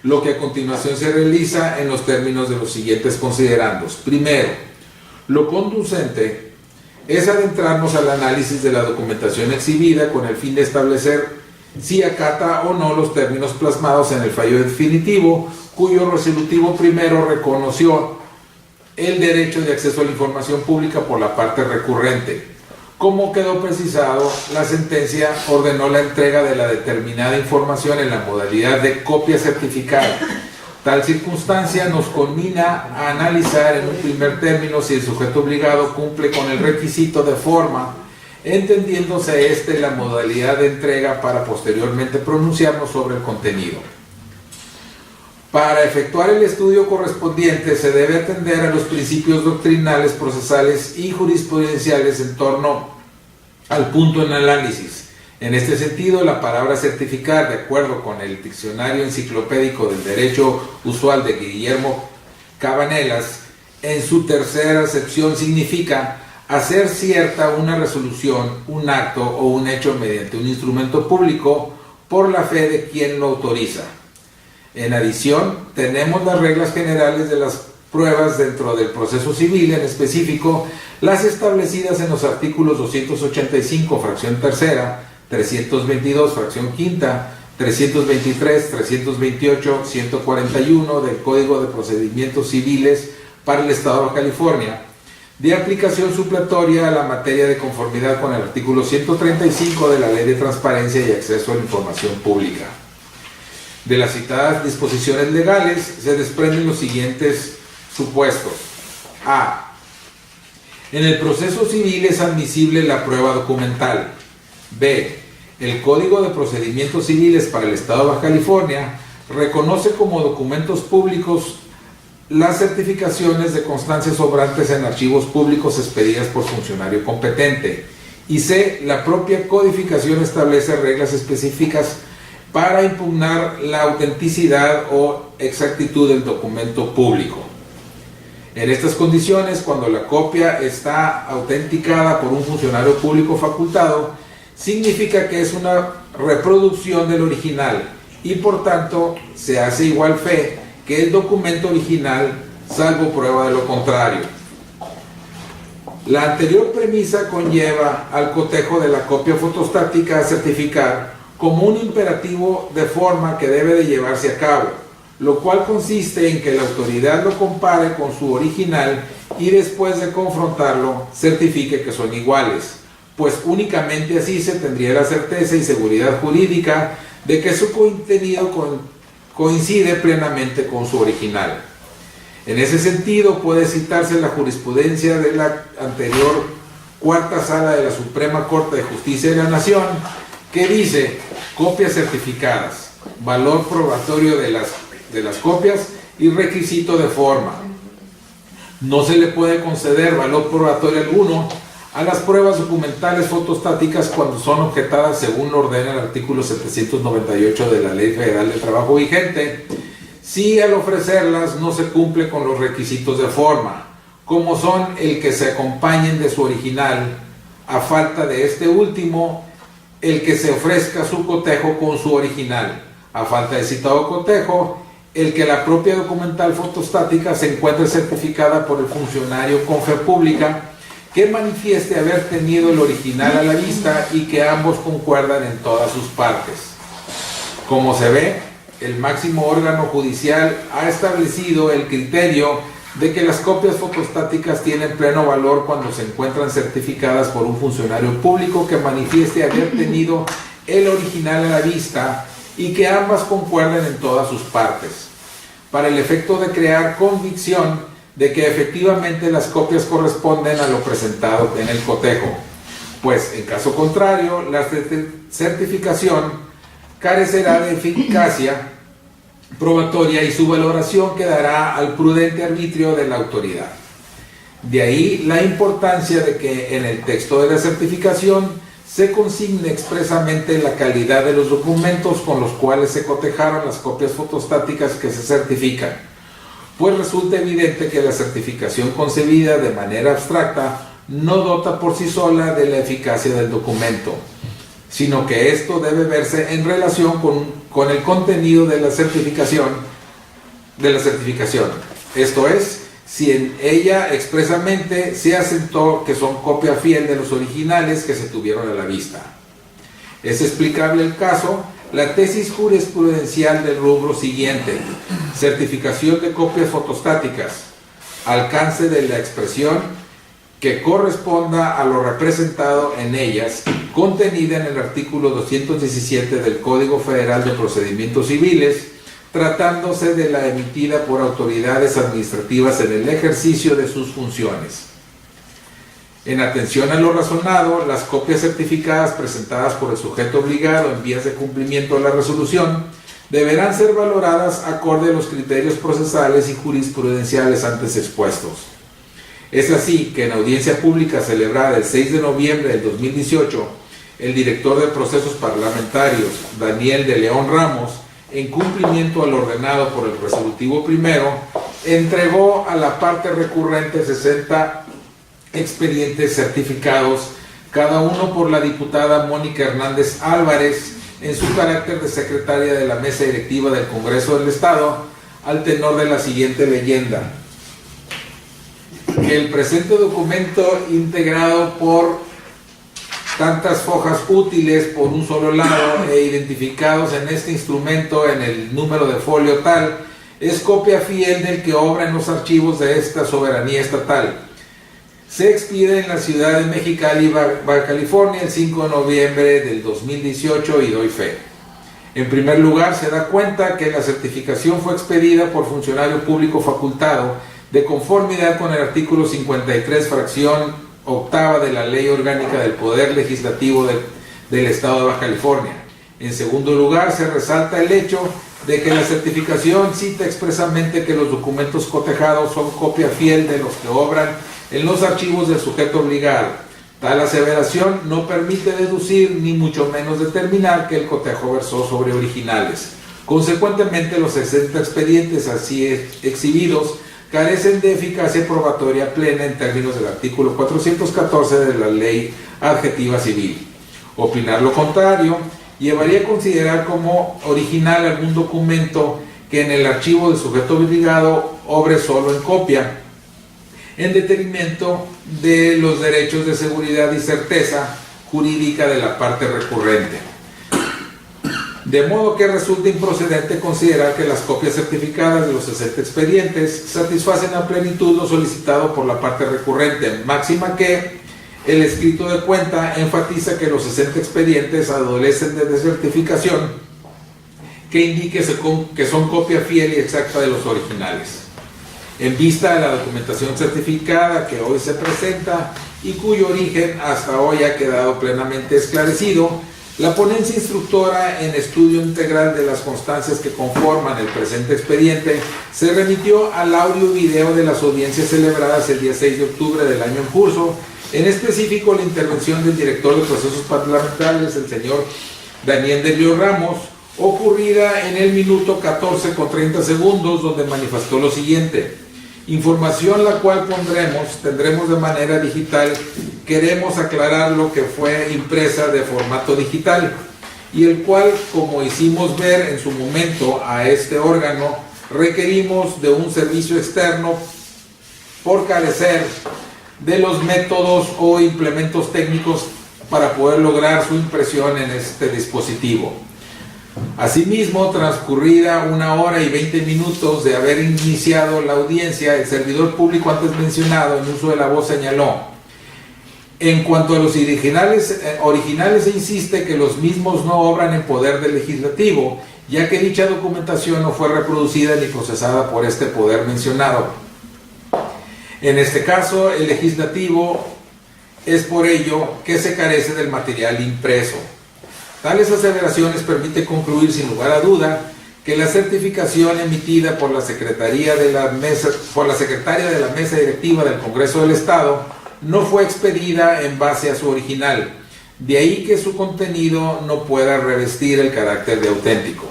Lo que a continuación se realiza en los términos de los siguientes considerandos. Primero, lo conducente es adentrarnos al análisis de la documentación exhibida con el fin de establecer si acata o no los términos plasmados en el fallo definitivo, cuyo resolutivo primero reconoció el derecho de acceso a la información pública por la parte recurrente. Como quedó precisado, la sentencia ordenó la entrega de la determinada información en la modalidad de copia certificada. Tal circunstancia nos conmina a analizar en un primer término si el sujeto obligado cumple con el requisito de forma, entendiéndose la modalidad de entrega para posteriormente pronunciarnos sobre el contenido. Para efectuar el estudio correspondiente se debe atender a los principios doctrinales, procesales y jurisprudenciales en torno al punto en análisis. En este sentido, la palabra certificar, de acuerdo con el Diccionario Enciclopédico del Derecho Usual de Guillermo Cabanelas, en su tercera acepción significa hacer cierta una resolución, un acto o un hecho mediante un instrumento público por la fe de quien lo autoriza. En adición, tenemos las reglas generales de las pruebas dentro del proceso civil, en específico las establecidas en los artículos 285, fracción tercera, 322, fracción quinta, 323, 328, 141 del Código de Procedimientos Civiles para el Estado de Baja California, de aplicación supletoria a la materia de conformidad con el artículo 135 de la Ley de Transparencia y Acceso a la Información Pública. De las citadas disposiciones legales se desprenden los siguientes supuestos. A. En el proceso civil es admisible la prueba documental. B. El Código de Procedimientos Civiles para el Estado de Baja California reconoce como documentos públicos las certificaciones de constancias sobrantes en archivos públicos expedidas por funcionario competente. Y C. La propia codificación establece reglas específicas para impugnar la autenticidad o exactitud del documento público. En estas condiciones, cuando la copia está autenticada por un funcionario público facultado, significa que es una reproducción del original y por tanto se hace igual fe que el documento original, salvo prueba de lo contrario. La anterior premisa conlleva al cotejo de la copia fotostática a certificar como un imperativo de forma que debe de llevarse a cabo, lo cual consiste en que la autoridad lo compare con su original y después de confrontarlo certifique que son iguales, pues únicamente así se tendría la certeza y seguridad jurídica de que su contenido coincide plenamente con su original. En ese sentido puede citarse la jurisprudencia de la anterior Cuarta Sala de la Suprema Corte de Justicia de la Nación, que dice: copias certificadas, valor probatorio de las copias y requisito de forma. No se le puede conceder valor probatorio alguno a las pruebas documentales fotostáticas cuando son objetadas según lo ordena el artículo 798 de la Ley Federal del Trabajo vigente, si al ofrecerlas no se cumple con los requisitos de forma, como son el que se acompañen de su original, a falta de este último, el que se ofrezca su cotejo con su original, a falta de citado cotejo, el que la propia documental fotostática se encuentre certificada por el funcionario con fe pública, que manifieste haber tenido el original a la vista y que ambos concuerdan en todas sus partes. Como se ve, el máximo órgano judicial ha establecido el criterio de que las copias fotostáticas tienen pleno valor cuando se encuentran certificadas por un funcionario público que manifieste haber tenido el original a la vista y que ambas concuerden en todas sus partes, para el efecto de crear convicción de que efectivamente las copias corresponden a lo presentado en el cotejo, pues en caso contrario la certificación carecerá de eficacia probatoria y su valoración quedará al prudente arbitrio de la autoridad. De ahí la importancia de que en el texto de la certificación se consigne expresamente la calidad de los documentos con los cuales se cotejaron las copias fotostáticas que se certifican, pues resulta evidente que la certificación concebida de manera abstracta no dota por sí sola de la eficacia del documento, sino que esto debe verse en relación con el contenido de la certificación. Esto es, si en ella expresamente se asentó que son copia fiel de los originales que se tuvieron a la vista. Es explicable el caso la tesis jurisprudencial del rubro siguiente: certificación de copias fotostáticas, alcance de la expresión que corresponda a lo representado en ellas, contenida en el artículo 217 del Código Federal de Procedimientos Civiles, tratándose de la emitida por autoridades administrativas en el ejercicio de sus funciones. En atención a lo razonado, las copias certificadas presentadas por el sujeto obligado en vías de cumplimiento de la resolución deberán ser valoradas acorde a los criterios procesales y jurisprudenciales antes expuestos. Es así que en audiencia pública celebrada el 6 de noviembre del 2018, el director de procesos parlamentarios, Daniel de León Ramos, en cumplimiento al ordenado por el resolutivo primero, entregó a la parte recurrente 60 expedientes certificados, cada uno por la diputada Mónica Hernández Álvarez, en su carácter de secretaria de la mesa directiva del Congreso del Estado, al tenor de la siguiente leyenda: que el presente documento, integrado por tantas hojas útiles por un solo lado e identificados en este instrumento en el número de folio tal, es copia fiel del que obra en los archivos de esta soberanía estatal. Se expide en la ciudad de Mexicali, Baja California, el 5 de noviembre del 2018 y doy fe. En primer lugar, se da cuenta que la certificación fue expedida por funcionario público facultado de conformidad con el artículo 53, fracción octava de la Ley Orgánica del Poder Legislativo del Estado de Baja California. En segundo lugar, se resalta el hecho de que la certificación cita expresamente que los documentos cotejados son copia fiel de los que obran en los archivos del sujeto obligado. Tal aseveración no permite deducir ni mucho menos determinar que el cotejo versó sobre originales. Consecuentemente, los 60 expedientes así exhibidos carecen de eficacia probatoria plena en términos del artículo 414 de la Ley Adjetiva Civil. Opinar lo contrario llevaría a considerar como original algún documento que en el archivo del sujeto obligado obre solo en copia, en detrimento de los derechos de seguridad y certeza jurídica de la parte recurrente. De modo que resulta improcedente considerar que las copias certificadas de los 60 expedientes satisfacen a plenitud lo solicitado por la parte recurrente, máxima que el escrito de cuenta enfatiza que los 60 expedientes adolecen de certificación que indique que son copia fiel y exacta de los originales. En vista de la documentación certificada que hoy se presenta y cuyo origen hasta hoy ha quedado plenamente esclarecido, la ponencia instructora en estudio integral de las constancias que conforman el presente expediente se remitió al audio y video de las audiencias celebradas el día 6 de octubre del año en curso, en específico la intervención del director de procesos parlamentarios, el señor Daniel de Río Ramos, ocurrida en el minuto 14:30, donde manifestó lo siguiente: información la cual tendremos de manera digital. Queremos aclarar lo que fue impresa de formato digital y el cual, como hicimos ver en su momento a este órgano, requerimos de un servicio externo por carecer de los métodos o implementos técnicos para poder lograr su impresión en este dispositivo. Asimismo, transcurrida 1 hora y 20 minutos de haber iniciado la audiencia, el servidor público antes mencionado en uso de la voz señaló: en cuanto a los originales se insiste que los mismos no obran en poder del legislativo, ya que dicha documentación no fue reproducida ni procesada por este poder mencionado. En este caso, el legislativo es por ello que se carece del material impreso. Tales aseveraciones permiten concluir sin lugar a duda que la certificación emitida por la secretaria de la mesa directiva del Congreso del Estado no fue expedida en base a su original, de ahí que su contenido no pueda revestir el carácter de auténtico.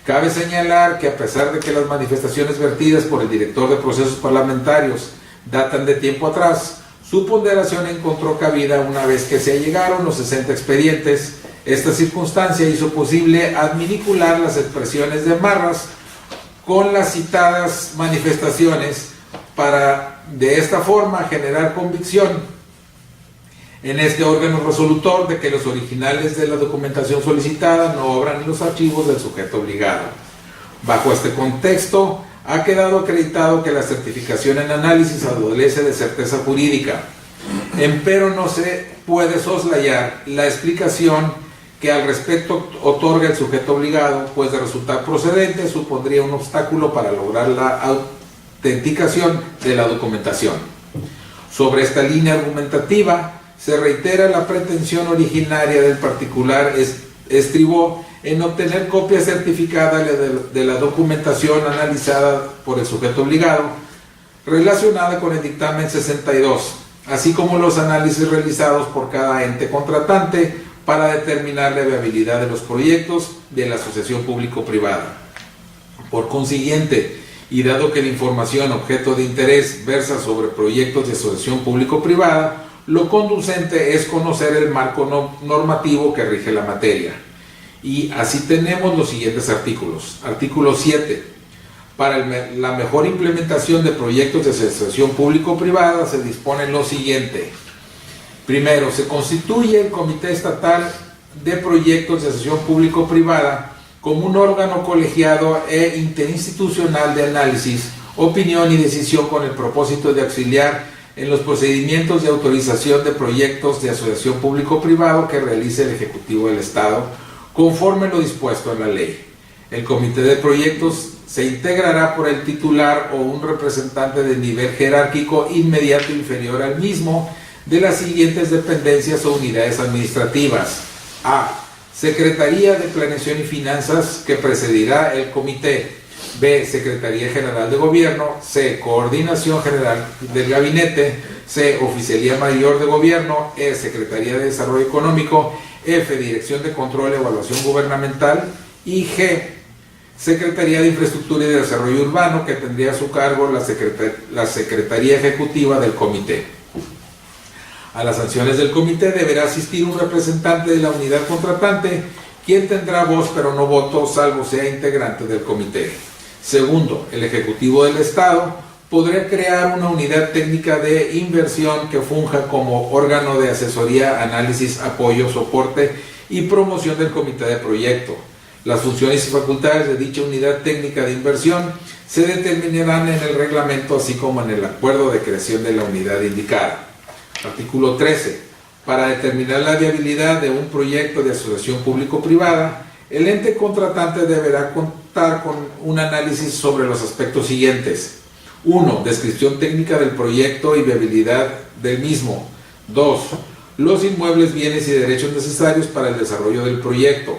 Cabe señalar que a pesar de que las manifestaciones vertidas por el director de procesos parlamentarios datan de tiempo atrás, su ponderación encontró cabida una vez que se allegaron los 60 expedientes. Esta circunstancia hizo posible adminicular las expresiones de Marras con las citadas manifestaciones para, de esta forma, generar convicción en este órgano resolutor de que los originales de la documentación solicitada no obran en los archivos del sujeto obligado. Bajo este contexto, ha quedado acreditado que la certificación en análisis adolece de certeza jurídica. Empero no se puede soslayar la explicación que al respecto otorga el sujeto obligado, pues de resultar procedente supondría un obstáculo para lograr la autenticación de la documentación. Sobre esta línea argumentativa se reitera la pretensión originaria del particular estribó en obtener copia certificada de la documentación analizada por el sujeto obligado relacionada con el dictamen 62, así como los análisis realizados por cada ente contratante para determinar la viabilidad de los proyectos de la asociación público-privada. Por consiguiente, y dado que la información objeto de interés versa sobre proyectos de asociación público-privada, lo conducente es conocer el marco normativo que rige la materia. Y así tenemos los siguientes artículos. Artículo 7. Para la mejor implementación de proyectos de asociación público-privada se dispone lo siguiente. Primero, se constituye el Comité Estatal de Proyectos de Asociación Público-Privada como un órgano colegiado e interinstitucional de análisis, opinión y decisión con el propósito de auxiliar en los procedimientos de autorización de proyectos de asociación público-privado que realice el Ejecutivo del Estado, conforme lo dispuesto en la ley. El Comité de Proyectos se integrará por el titular o un representante de nivel jerárquico inmediato inferior al mismo de las siguientes dependencias o unidades administrativas. A. Secretaría de Planeación y Finanzas, que presidirá el comité. B. Secretaría General de Gobierno. C. Coordinación General del Gabinete. C. Oficialía Mayor de Gobierno. E. Secretaría de Desarrollo Económico. F. Dirección de Control y Evaluación Gubernamental. Y G. Secretaría de Infraestructura y de Desarrollo Urbano, que tendría a su cargo la Secretaría Ejecutiva del Comité. A las sanciones del comité deberá asistir un representante de la unidad contratante, quien tendrá voz pero no voto, salvo sea integrante del comité. Segundo, el Ejecutivo del Estado podrá crear una unidad técnica de inversión que funja como órgano de asesoría, análisis, apoyo, soporte y promoción del comité de proyecto. Las funciones y facultades de dicha unidad técnica de inversión se determinarán en el reglamento, así como en el acuerdo de creación de la unidad indicada. Artículo 13. Para determinar la viabilidad de un proyecto de asociación público-privada, el ente contratante deberá contar con un análisis sobre los aspectos siguientes. 1. Descripción técnica del proyecto y viabilidad del mismo. 2. Los inmuebles, bienes y derechos necesarios para el desarrollo del proyecto.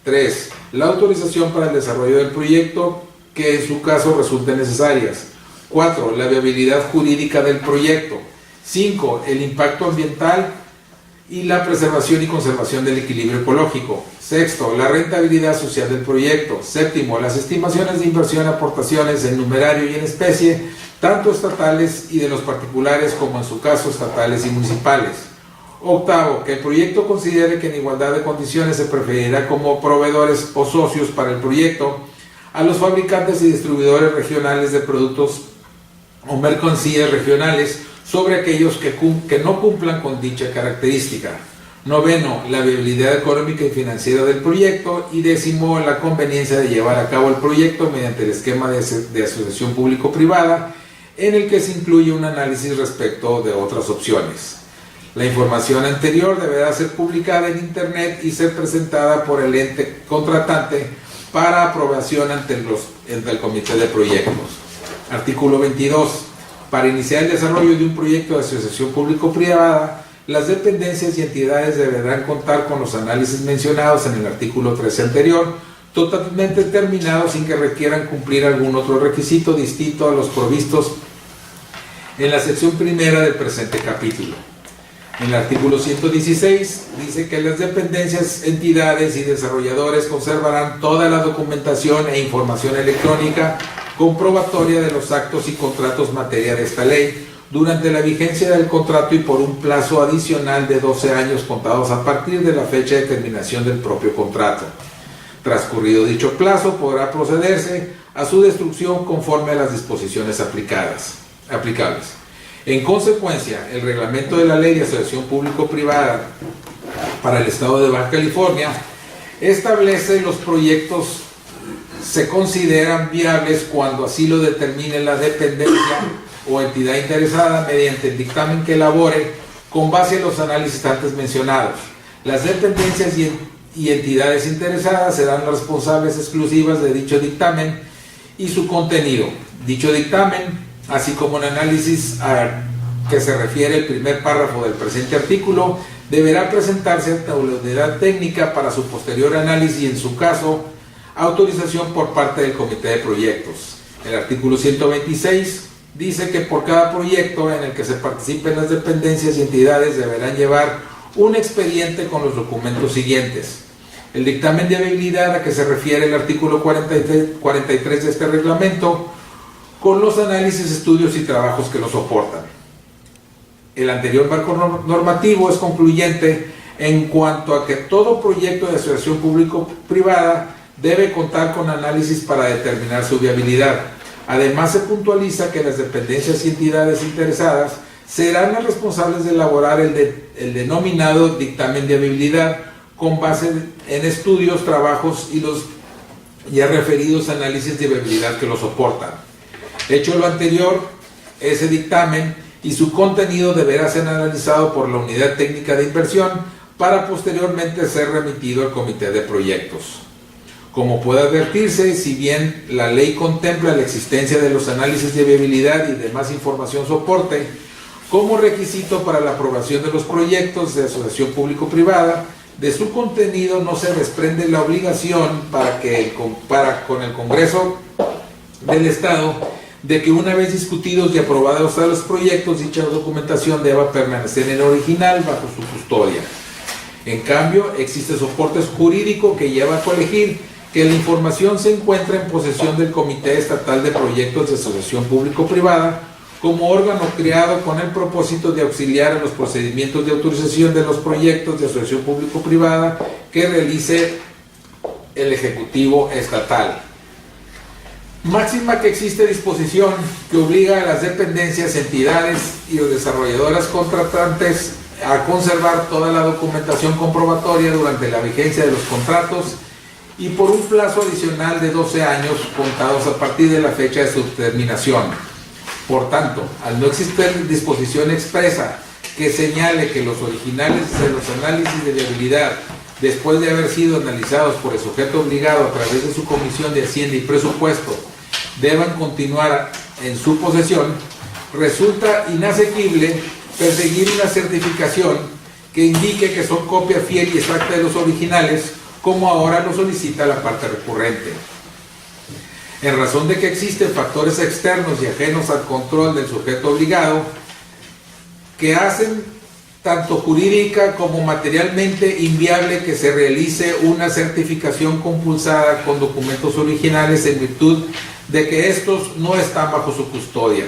3. La autorización para el desarrollo del proyecto que en su caso resulten necesarias. 4. La viabilidad jurídica del proyecto. 5. El impacto ambiental y la preservación y conservación del equilibrio ecológico. 6. La rentabilidad social del proyecto. 7. Las estimaciones de inversión, aportaciones en numerario y en especie, tanto estatales y de los particulares como en su caso estatales y municipales. 8. Que el proyecto considere que en igualdad de condiciones se preferirá como proveedores o socios para el proyecto a los fabricantes y distribuidores regionales de productos o mercancías regionales sobre aquellos que no cumplan con dicha característica. 9. La viabilidad económica y financiera del proyecto. Y 10. La conveniencia de llevar a cabo el proyecto mediante el esquema de asociación público-privada, en el que se incluye un análisis respecto de otras opciones. La información anterior deberá ser publicada en Internet y ser presentada por el ente contratante para aprobación ante el Comité de Proyectos. Artículo 22. Para iniciar el desarrollo de un proyecto de asociación público-privada, las dependencias y entidades deberán contar con los análisis mencionados en el artículo 13 anterior, totalmente terminados sin que requieran cumplir algún otro requisito distinto a los provistos en la sección primera del presente capítulo. En el artículo 116 dice que las dependencias, entidades y desarrolladores conservarán toda la documentación e información electrónica comprobatoria de los actos y contratos materia de esta ley durante la vigencia del contrato y por un plazo adicional de 12 años contados a partir de la fecha de terminación del propio contrato. Transcurrido dicho plazo, podrá procederse a su destrucción conforme a las disposiciones aplicables. En consecuencia, el reglamento de la Ley de Asociación Público-Privada para el Estado de Baja California establece los proyectos se consideran viables cuando así lo determine la dependencia o entidad interesada mediante el dictamen que elabore con base en los análisis antes mencionados. Las dependencias y entidades interesadas serán las responsables exclusivas de dicho dictamen y su contenido. Dicho dictamen, así como el análisis a que se refiere el primer párrafo del presente artículo, deberá presentarse ante la unidad técnica para su posterior análisis y, en su caso, autorización por parte del Comité de Proyectos. El artículo 126 dice que por cada proyecto en el que se participen las dependencias y entidades deberán llevar un expediente con los documentos siguientes: el dictamen de viabilidad a que se refiere el artículo 43 de este reglamento, con los análisis, estudios y trabajos que lo soportan. El anterior marco normativo es concluyente en cuanto a que todo proyecto de asociación público-privada debe contar con análisis para determinar su viabilidad. Además, se puntualiza que las dependencias y entidades interesadas serán las responsables de elaborar el denominado dictamen de viabilidad con base en estudios, trabajos y los ya referidos análisis de viabilidad que lo soportan. Hecho lo anterior, ese dictamen y su contenido deberá ser analizado por la Unidad Técnica de Inversión para posteriormente ser remitido al Comité de Proyectos. Como puede advertirse, si bien la ley contempla la existencia de los análisis de viabilidad y demás información soporte como requisito para la aprobación de los proyectos de asociación público-privada, de su contenido no se desprende la obligación para con el Congreso del Estado de que una vez discutidos y aprobados los proyectos, dicha documentación deba permanecer en original bajo su custodia. En cambio, existe soporte jurídico que lleva a colegir que la información se encuentra en posesión del Comité Estatal de Proyectos de Asociación Público-Privada como órgano creado con el propósito de auxiliar en los procedimientos de autorización de los proyectos de asociación público-privada que realice el Ejecutivo Estatal. Máxima que existe disposición que obliga a las dependencias, entidades y los desarrolladoras contratantes a conservar toda la documentación comprobatoria durante la vigencia de los contratos y por un plazo adicional de 12 años contados a partir de la fecha de su terminación. Por tanto, al no existir disposición expresa que señale que los originales de los análisis de viabilidad, después de haber sido analizados por el sujeto obligado a través de su Comisión de Hacienda y Presupuesto, deban continuar en su posesión, resulta inasequible perseguir una certificación que indique que son copia fiel y exacta de los originales, como ahora lo solicita la parte recurrente. En razón de que existen factores externos y ajenos al control del sujeto obligado que hacen tanto jurídica como materialmente inviable que se realice una certificación compulsada con documentos originales en virtud de que estos no están bajo su custodia,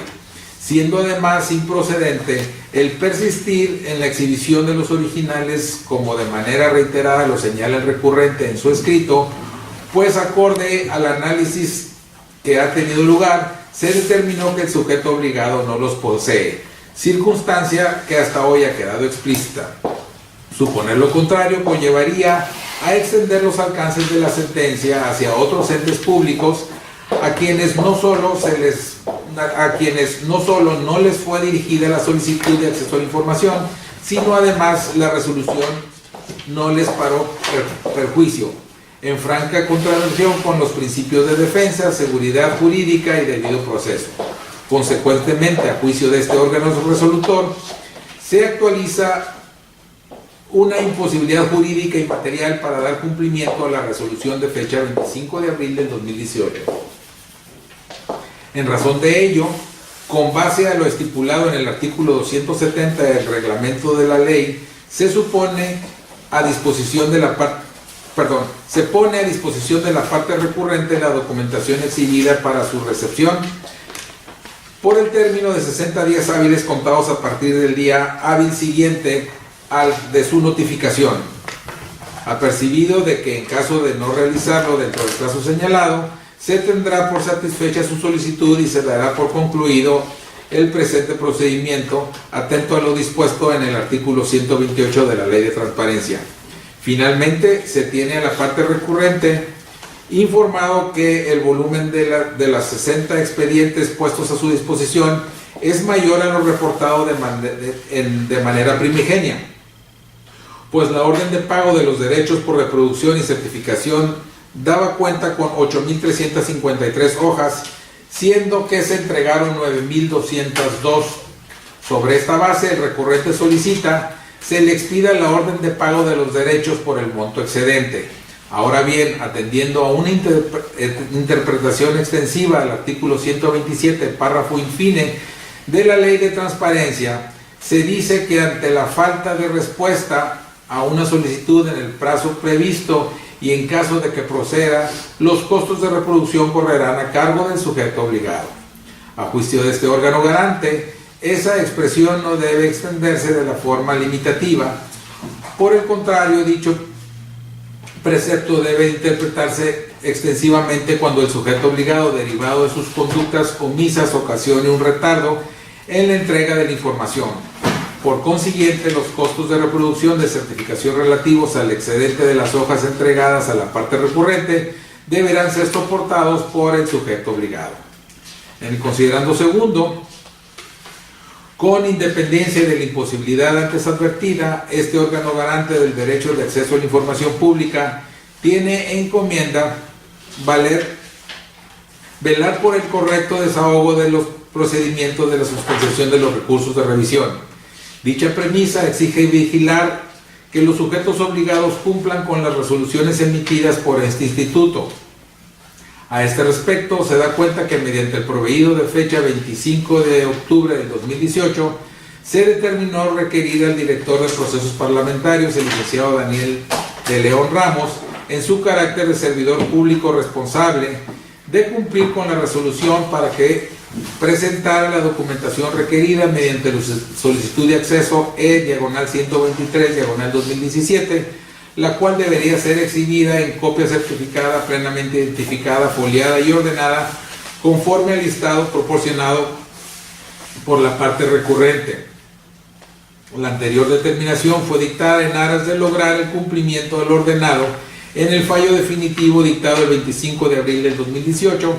siendo además improcedente el persistir en la exhibición de los originales, como de manera reiterada lo señala el recurrente en su escrito, pues acorde al análisis que ha tenido lugar, se determinó que el sujeto obligado no los posee, circunstancia que hasta hoy ha quedado explícita. Suponer lo contrario conllevaría a extender los alcances de la sentencia hacia otros entes públicos a quienes no solo no les fue dirigida la solicitud de acceso a la información, sino además la resolución no les paró perjuicio, en franca contradicción con los principios de defensa, seguridad jurídica y debido proceso. Consecuentemente, a juicio de este órgano resolutor, se actualiza una imposibilidad jurídica y material para dar cumplimiento a la resolución de fecha 25 de abril del 2018. En razón de ello, con base a lo estipulado en el artículo 270 del reglamento de la ley, se pone a disposición de la parte recurrente la documentación exhibida para su recepción por el término de 60 días hábiles contados a partir del día hábil siguiente al de su notificación, apercibido de que en caso de no realizarlo dentro del plazo señalado, se tendrá por satisfecha su solicitud y se dará por concluido el presente procedimiento, atento a lo dispuesto en el artículo 128 de la Ley de Transparencia. Finalmente, se tiene a la parte recurrente informado que el volumen de las 60 expedientes puestos a su disposición es mayor a lo reportado de manera primigenia, pues la orden de pago de los derechos por reproducción y certificación daba cuenta con 8.353 hojas, siendo que se entregaron 9.202. Sobre esta base, el recurrente solicita se le expida la orden de pago de los derechos por el monto excedente. Ahora bien, atendiendo a una interpretación extensiva del artículo 127, párrafo infine de la Ley de Transparencia, se dice que ante la falta de respuesta a una solicitud en el plazo previsto y en caso de que proceda, los costos de reproducción correrán a cargo del sujeto obligado. A juicio de este órgano garante, esa expresión no debe extenderse de la forma limitativa. Por el contrario, dicho precepto debe interpretarse extensivamente cuando el sujeto obligado, derivado de sus conductas omisas, ocasione un retardo en la entrega de la información. Por consiguiente, los costos de reproducción de certificación relativos al excedente de las hojas entregadas a la parte recurrente deberán ser soportados por el sujeto obligado. En el considerando segundo, con independencia de la imposibilidad antes advertida, este órgano garante del derecho de acceso a la información pública tiene encomienda velar por el correcto desahogo de los procedimientos de la suspensión de los recursos de revisión. Dicha premisa exige vigilar que los sujetos obligados cumplan con las resoluciones emitidas por este instituto. A este respecto, se da cuenta que mediante el proveído de fecha 25 de octubre del 2018, se determinó requerir al director de procesos parlamentarios, el licenciado Daniel de León Ramos, en su carácter de servidor público responsable, de cumplir con la resolución para que presentara la documentación requerida mediante la solicitud de acceso E/123/2017, la cual debería ser exhibida en copia certificada, plenamente identificada, foliada y ordenada, conforme al listado proporcionado por la parte recurrente. La anterior determinación fue dictada en aras de lograr el cumplimiento del ordenado en el fallo definitivo dictado el 25 de abril del 2018,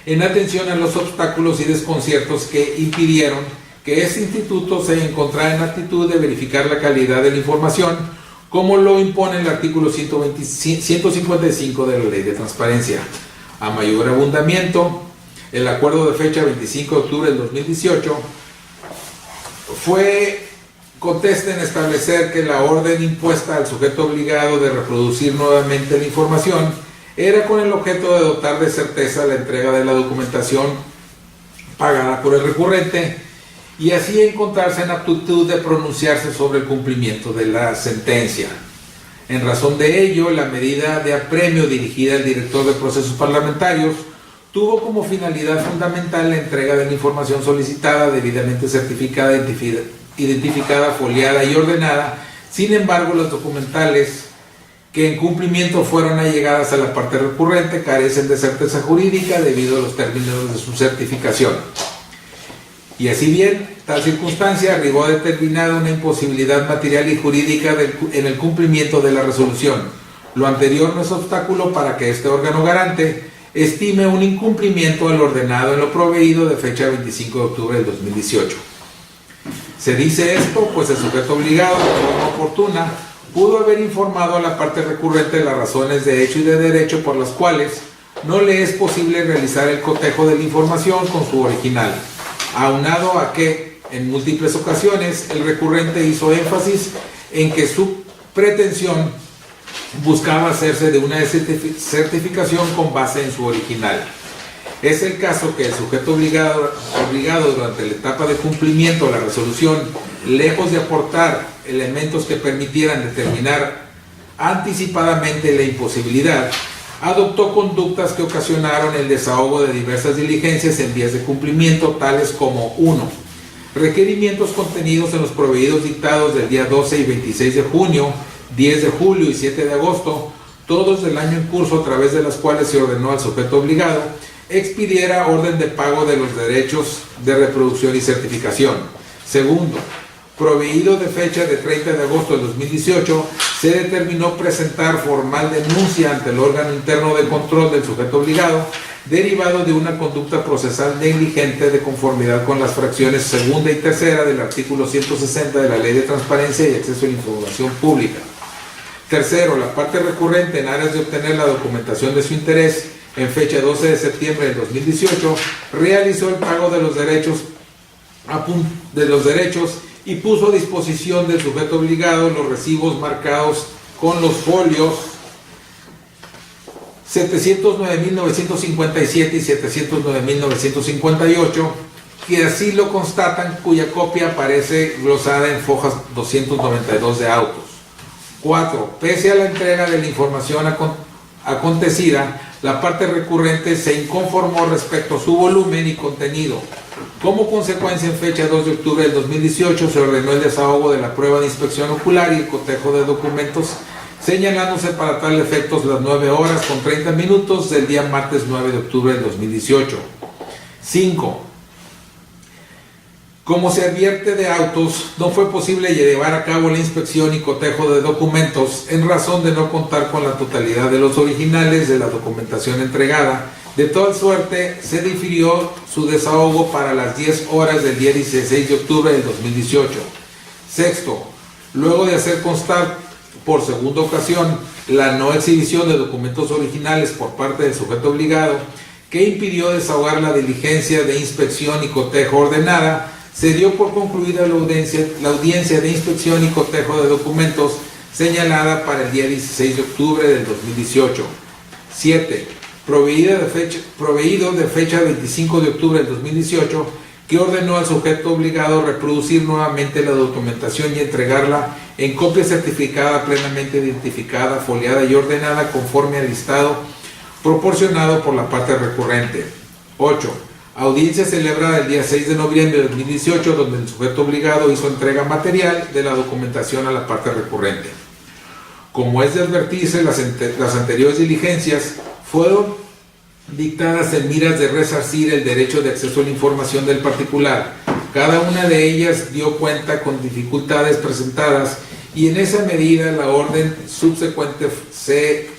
en atención a los obstáculos y desconciertos que impidieron que este instituto se encontrara en actitud de verificar la calidad de la información, como lo impone el artículo 155 de la Ley de Transparencia. A mayor abundamiento, el acuerdo de fecha 25 de octubre del 2018 contesta en establecer que la orden impuesta al sujeto obligado de reproducir nuevamente la información era con el objeto de dotar de certeza la entrega de la documentación pagada por el recurrente y así encontrarse en aptitud de pronunciarse sobre el cumplimiento de la sentencia. En razón de ello, la medida de apremio dirigida al director de procesos parlamentarios tuvo como finalidad fundamental la entrega de la información solicitada, debidamente certificada, identificada, foliada y ordenada. Sin embargo, los documentales que en cumplimiento fueron allegadas a la parte recurrente carecen de certeza jurídica debido a los términos de su certificación. Y así bien, tal circunstancia arribó a determinar una imposibilidad material y jurídica en el cumplimiento de la resolución. Lo anterior no es obstáculo para que este órgano garante estime un incumplimiento al ordenado en lo proveído de fecha 25 de octubre del 2018. Se dice esto, pues el sujeto obligado, de forma oportuna, pudo haber informado a la parte recurrente de las razones de hecho y de derecho por las cuales no le es posible realizar el cotejo de la información con su original, aunado a que, en múltiples ocasiones, el recurrente hizo énfasis en que su pretensión buscaba hacerse de una certificación con base en su original. Es el caso que el sujeto obligado durante la etapa de cumplimiento de la resolución, lejos de aportar elementos que permitieran determinar anticipadamente la imposibilidad, adoptó conductas que ocasionaron el desahogo de diversas diligencias en vías de cumplimiento, tales como 1. Requerimientos contenidos en los proveídos dictados del día 12 y 26 de junio, 10 de julio y 7 de agosto, todos del año en curso, a través de las cuales se ordenó al sujeto obligado expidiera orden de pago de los derechos de reproducción y certificación. Segundo, proveído de fecha de 30 de agosto de 2018, se determinó presentar formal denuncia ante el órgano interno de control del sujeto obligado, derivado de una conducta procesal negligente de conformidad con las fracciones segunda y tercera del artículo 160 de la Ley de Transparencia y Acceso a la Información Pública. Tercero, la parte recurrente, en aras de obtener la documentación de su interés, en fecha 12 de septiembre del 2018, realizó el pago de los derechos y puso a disposición del sujeto obligado los recibos marcados con los folios 709.957 y 709.958, que así lo constatan, cuya copia aparece glosada en fojas 292 de autos. 4. Pese a la entrega de la información acontecida, la parte recurrente se inconformó respecto a su volumen y contenido. Como consecuencia, en fecha 2 de octubre del 2018 se ordenó el desahogo de la prueba de inspección ocular y el cotejo de documentos, señalándose para tal efectos las 9 horas con 30 minutos del día martes 9 de octubre del 2018. 5. Como se advierte de autos, no fue posible llevar a cabo la inspección y cotejo de documentos en razón de no contar con la totalidad de los originales de la documentación entregada. De tal suerte, se difirió su desahogo para las 10 horas del día 16 de octubre del 2018. 6. Luego de hacer constar por segunda ocasión la no exhibición de documentos originales por parte del sujeto obligado, que impidió desahogar la diligencia de inspección y cotejo ordenada, se dio por concluida la audiencia de inspección y cotejo de documentos señalada para el día 16 de octubre del 2018. 7. Proveído de fecha 25 de octubre del 2018, que ordenó al sujeto obligado reproducir nuevamente la documentación y entregarla en copia certificada, plenamente identificada, foliada y ordenada conforme al listado proporcionado por la parte recurrente. 8. Audiencia celebrada el día 6 de noviembre de 2018, donde el sujeto obligado hizo entrega material de la documentación a la parte recurrente. Como es de advertirse, las anteriores diligencias fueron dictadas en miras de resarcir el derecho de acceso a la información del particular. Cada una de ellas dio cuenta con dificultades presentadas y en esa medida la orden subsecuente se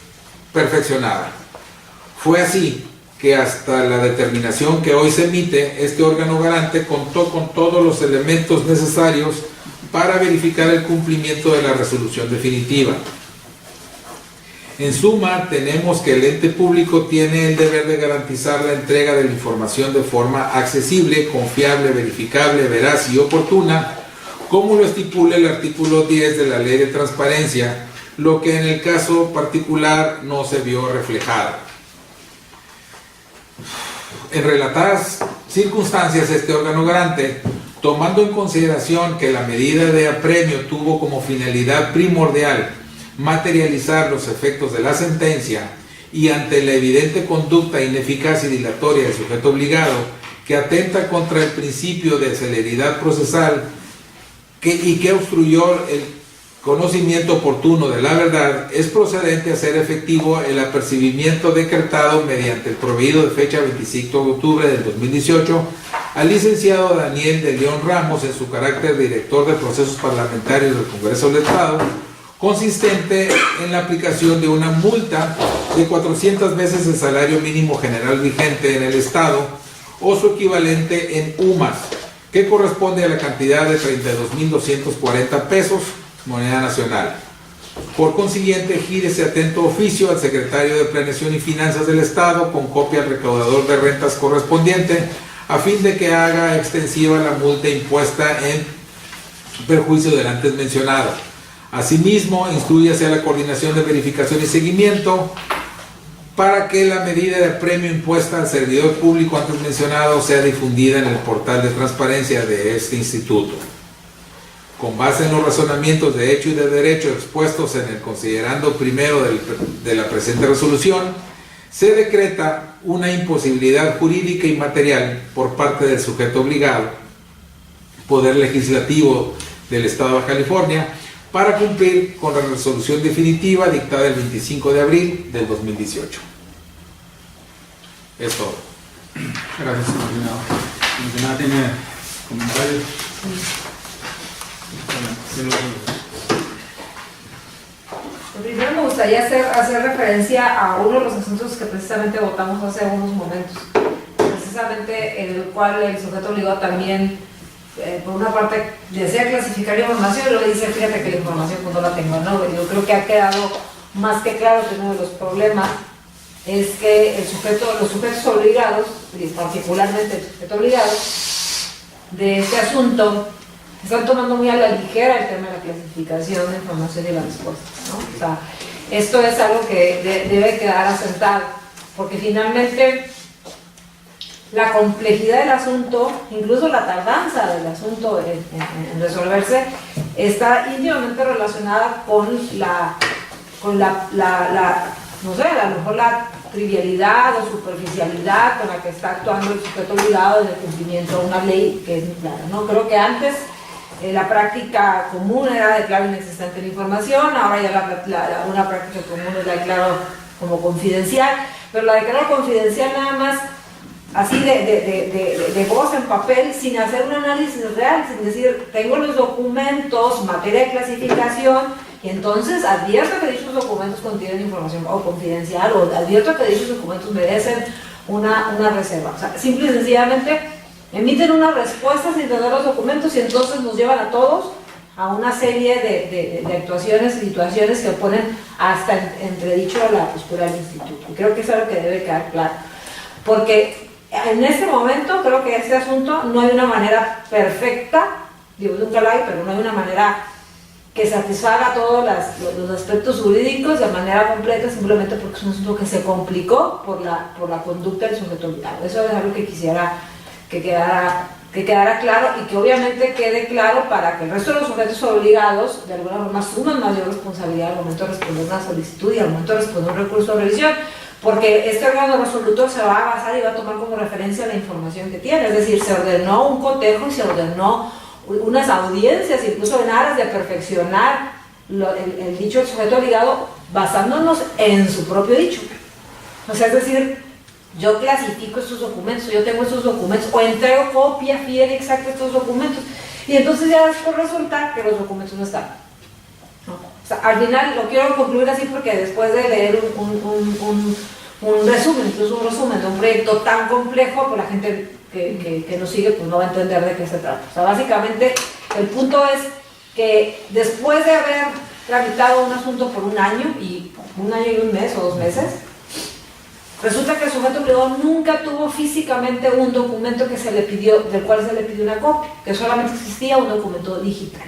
perfeccionaba. Fue así que hasta la determinación que hoy se emite, este órgano garante contó con todos los elementos necesarios para verificar el cumplimiento de la resolución definitiva. En suma, tenemos que el ente público tiene el deber de garantizar la entrega de la información de forma accesible, confiable, verificable, veraz y oportuna, como lo estipula el artículo 10 de la Ley de Transparencia, lo que en el caso particular no se vio reflejado. En relatadas circunstancias, este órgano garante, tomando en consideración que la medida de apremio tuvo como finalidad primordial materializar los efectos de la sentencia y ante la evidente conducta ineficaz y dilatoria del sujeto obligado que atenta contra el principio de celeridad procesal y que obstruyó el conocimiento oportuno de la verdad, es procedente hacer efectivo el apercibimiento decretado mediante el proveído de fecha 25 de octubre del 2018 al licenciado Daniel de León Ramos en su carácter de director de procesos parlamentarios del Congreso del Estado, consistente en la aplicación de una multa de 400 veces el salario mínimo general vigente en el Estado o su equivalente en UMAS, que corresponde a la cantidad de 32.240 pesos, moneda nacional. Por consiguiente, gírese atento oficio al secretario de Planeación y Finanzas del Estado con copia al recaudador de rentas correspondiente a fin de que haga extensiva la multa impuesta en perjuicio del antes mencionado. Asimismo, instrúyase a la Coordinación de Verificación y Seguimiento para que la medida de apremio impuesta al servidor público antes mencionado sea difundida en el portal de transparencia de este instituto. Con base en los razonamientos de hecho y de derecho expuestos en el considerando primero de la presente resolución, se decreta una imposibilidad jurídica y material por parte del sujeto obligado, Poder Legislativo del Estado de Baja California, para cumplir con la resolución definitiva dictada el 25 de abril del 2018. Es todo. Gracias, comisionado. ¿Comisionada tiene comentarios? Primero me gustaría hacer referencia a uno de los asuntos que precisamente votamos hace unos momentos, precisamente en el cual el sujeto obligado también, por una parte, desea clasificar información y luego dice, fíjate que la información pues no la tengo, ¿no? Yo creo que ha quedado más que claro que uno de los problemas es que los sujetos obligados, y particularmente el sujeto obligado de este asunto, están tomando muy a la ligera el tema de la clasificación de información y la respuesta, ¿no? O sea, esto es algo que debe quedar asentado, porque finalmente la complejidad del asunto, incluso la tardanza del asunto en resolverse, está íntimamente relacionada con no sé, a lo mejor la trivialidad o superficialidad con la que está actuando el sujeto obligado en el cumplimiento de una ley que es muy clara, ¿no? Creo que antes la práctica común era declaro inexistente la información, ahora ya una práctica común es la declaro como confidencial, pero la declaro confidencial nada más así de voz en papel, sin hacer un análisis real, sin decir, tengo los documentos, materia de clasificación, y entonces advierto que dichos documentos contienen información o confidencial, o advierto que dichos documentos merecen una reserva. O sea, simple y sencillamente emiten una respuesta sin tener los documentos y entonces nos llevan a todos a una serie de actuaciones y situaciones que ponen hasta entredicho la postura del instituto. Y creo que eso es lo que debe quedar claro. Porque en este momento creo que este asunto no hay una manera perfecta, digo, nunca la hay, pero no hay una manera que satisfaga todos los aspectos jurídicos de manera completa, simplemente porque es un asunto que se complicó por la conducta del sujeto obligado. Eso es algo que quisiera que quedara claro y que obviamente quede claro para que el resto de los sujetos obligados de alguna forma asuman mayor responsabilidad al momento de responder una solicitud y al momento de responder un recurso de revisión, porque este órgano resolutor se va a basar y va a tomar como referencia la información que tiene, es decir, se ordenó un cotejo y se ordenó unas audiencias, incluso en aras de perfeccionar el dicho del sujeto obligado, basándonos en su propio dicho. O sea, es decir, yo clasifico estos documentos, yo tengo estos documentos, o entrego copia fiel y exacta de estos documentos, y entonces ya después resulta que los documentos no están. ¿No? O sea, al final lo quiero concluir así porque después de leer un resumen, incluso un resumen de un proyecto tan complejo, pues la gente que nos sigue pues no va a entender de qué se trata. O sea, básicamente el punto es que después de haber tramitado un asunto por un año y un mes o 2 meses, resulta que el sujeto obligado nunca tuvo físicamente un documento que se le pidió, del cual se le pidió una copia, que solamente existía un documento digital.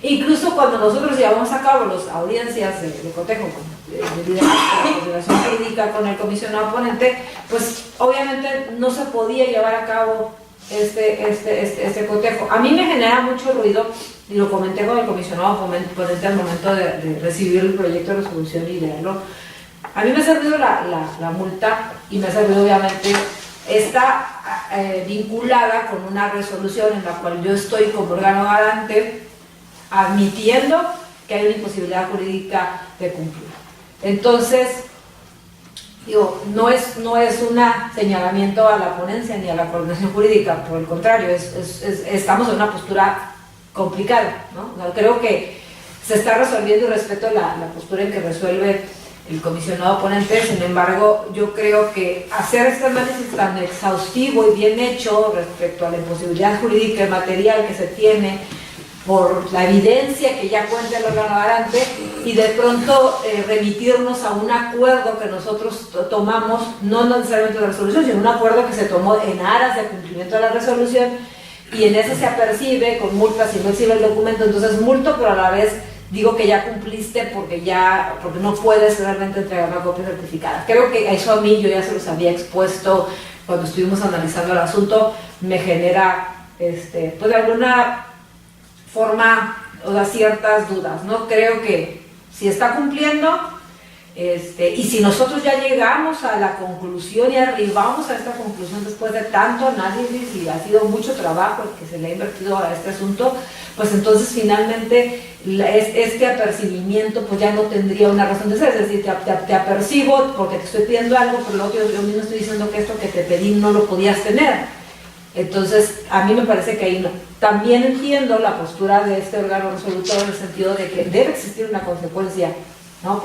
Incluso cuando nosotros llevamos a cabo las audiencias de cotejo de consideración jurídica con el comisionado ponente, pues obviamente no se podía llevar a cabo este cotejo. A mí me genera mucho ruido, y lo comenté con el comisionado ponente al momento de recibir el proyecto de resolución y leerlo. A mí me ha servido la multa y me ha servido obviamente está vinculada con una resolución en la cual yo estoy como órgano garante admitiendo que hay una imposibilidad jurídica de cumplir. Entonces, digo, no es un señalamiento a la ponencia ni a la coordinación jurídica, por el contrario, estamos en una postura complicada, ¿no? O sea, creo que se está resolviendo y respeto la postura en que resuelve el comisionado ponente. Sin embargo, yo creo que hacer este análisis tan exhaustivo y bien hecho respecto a la imposibilidad jurídica y material que se tiene por la evidencia que ya cuenta el órgano garante y de pronto remitirnos a un acuerdo que nosotros tomamos, no necesariamente de resolución, sino un acuerdo que se tomó en aras de cumplimiento de la resolución, y en ese se apercibe con multas si no exhibe el documento, entonces multo, pero a la vez digo que ya cumpliste porque no puedes realmente entregar una copia certificada. Creo que eso a mí, yo ya se los había expuesto cuando estuvimos analizando el asunto, me genera pues de alguna forma o da ciertas dudas, ¿no? Creo que si está cumpliendo, y si nosotros ya llegamos a la conclusión y arribamos a esta conclusión después de tanto análisis y ha sido mucho trabajo el que se le ha invertido a este asunto, pues entonces finalmente este apercibimiento pues ya no tendría una razón de ser, es decir, te apercibo porque te estoy pidiendo algo, pero luego yo mismo estoy diciendo que esto que te pedí no lo podías tener. Entonces, a mí me parece que ahí no. También entiendo la postura de este órgano resolutor en el sentido de que debe existir una consecuencia, ¿no?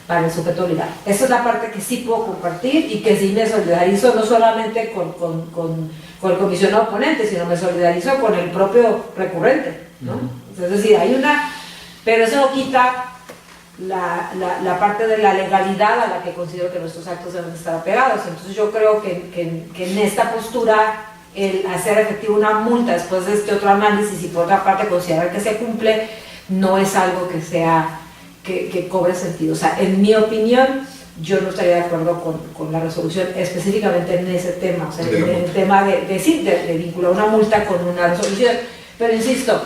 para el sujeto obligado. Esa es la parte que sí puedo compartir y que sí me solidarizo no solamente con el comisionado ponente, sino me solidarizo con el propio recurrente, ¿no? Es decir, hay una... Pero eso no quita la parte de la legalidad a la que considero que nuestros actos deben estar apegados. Entonces yo creo que en esta postura el hacer efectivo una multa después de este otro análisis y por otra parte considerar que se cumple no es algo que sea que cobre sentido. O sea, en mi opinión yo no estaría de acuerdo con la resolución específicamente en ese tema, o sea, en el tema de vincular una multa con una resolución. Pero insisto,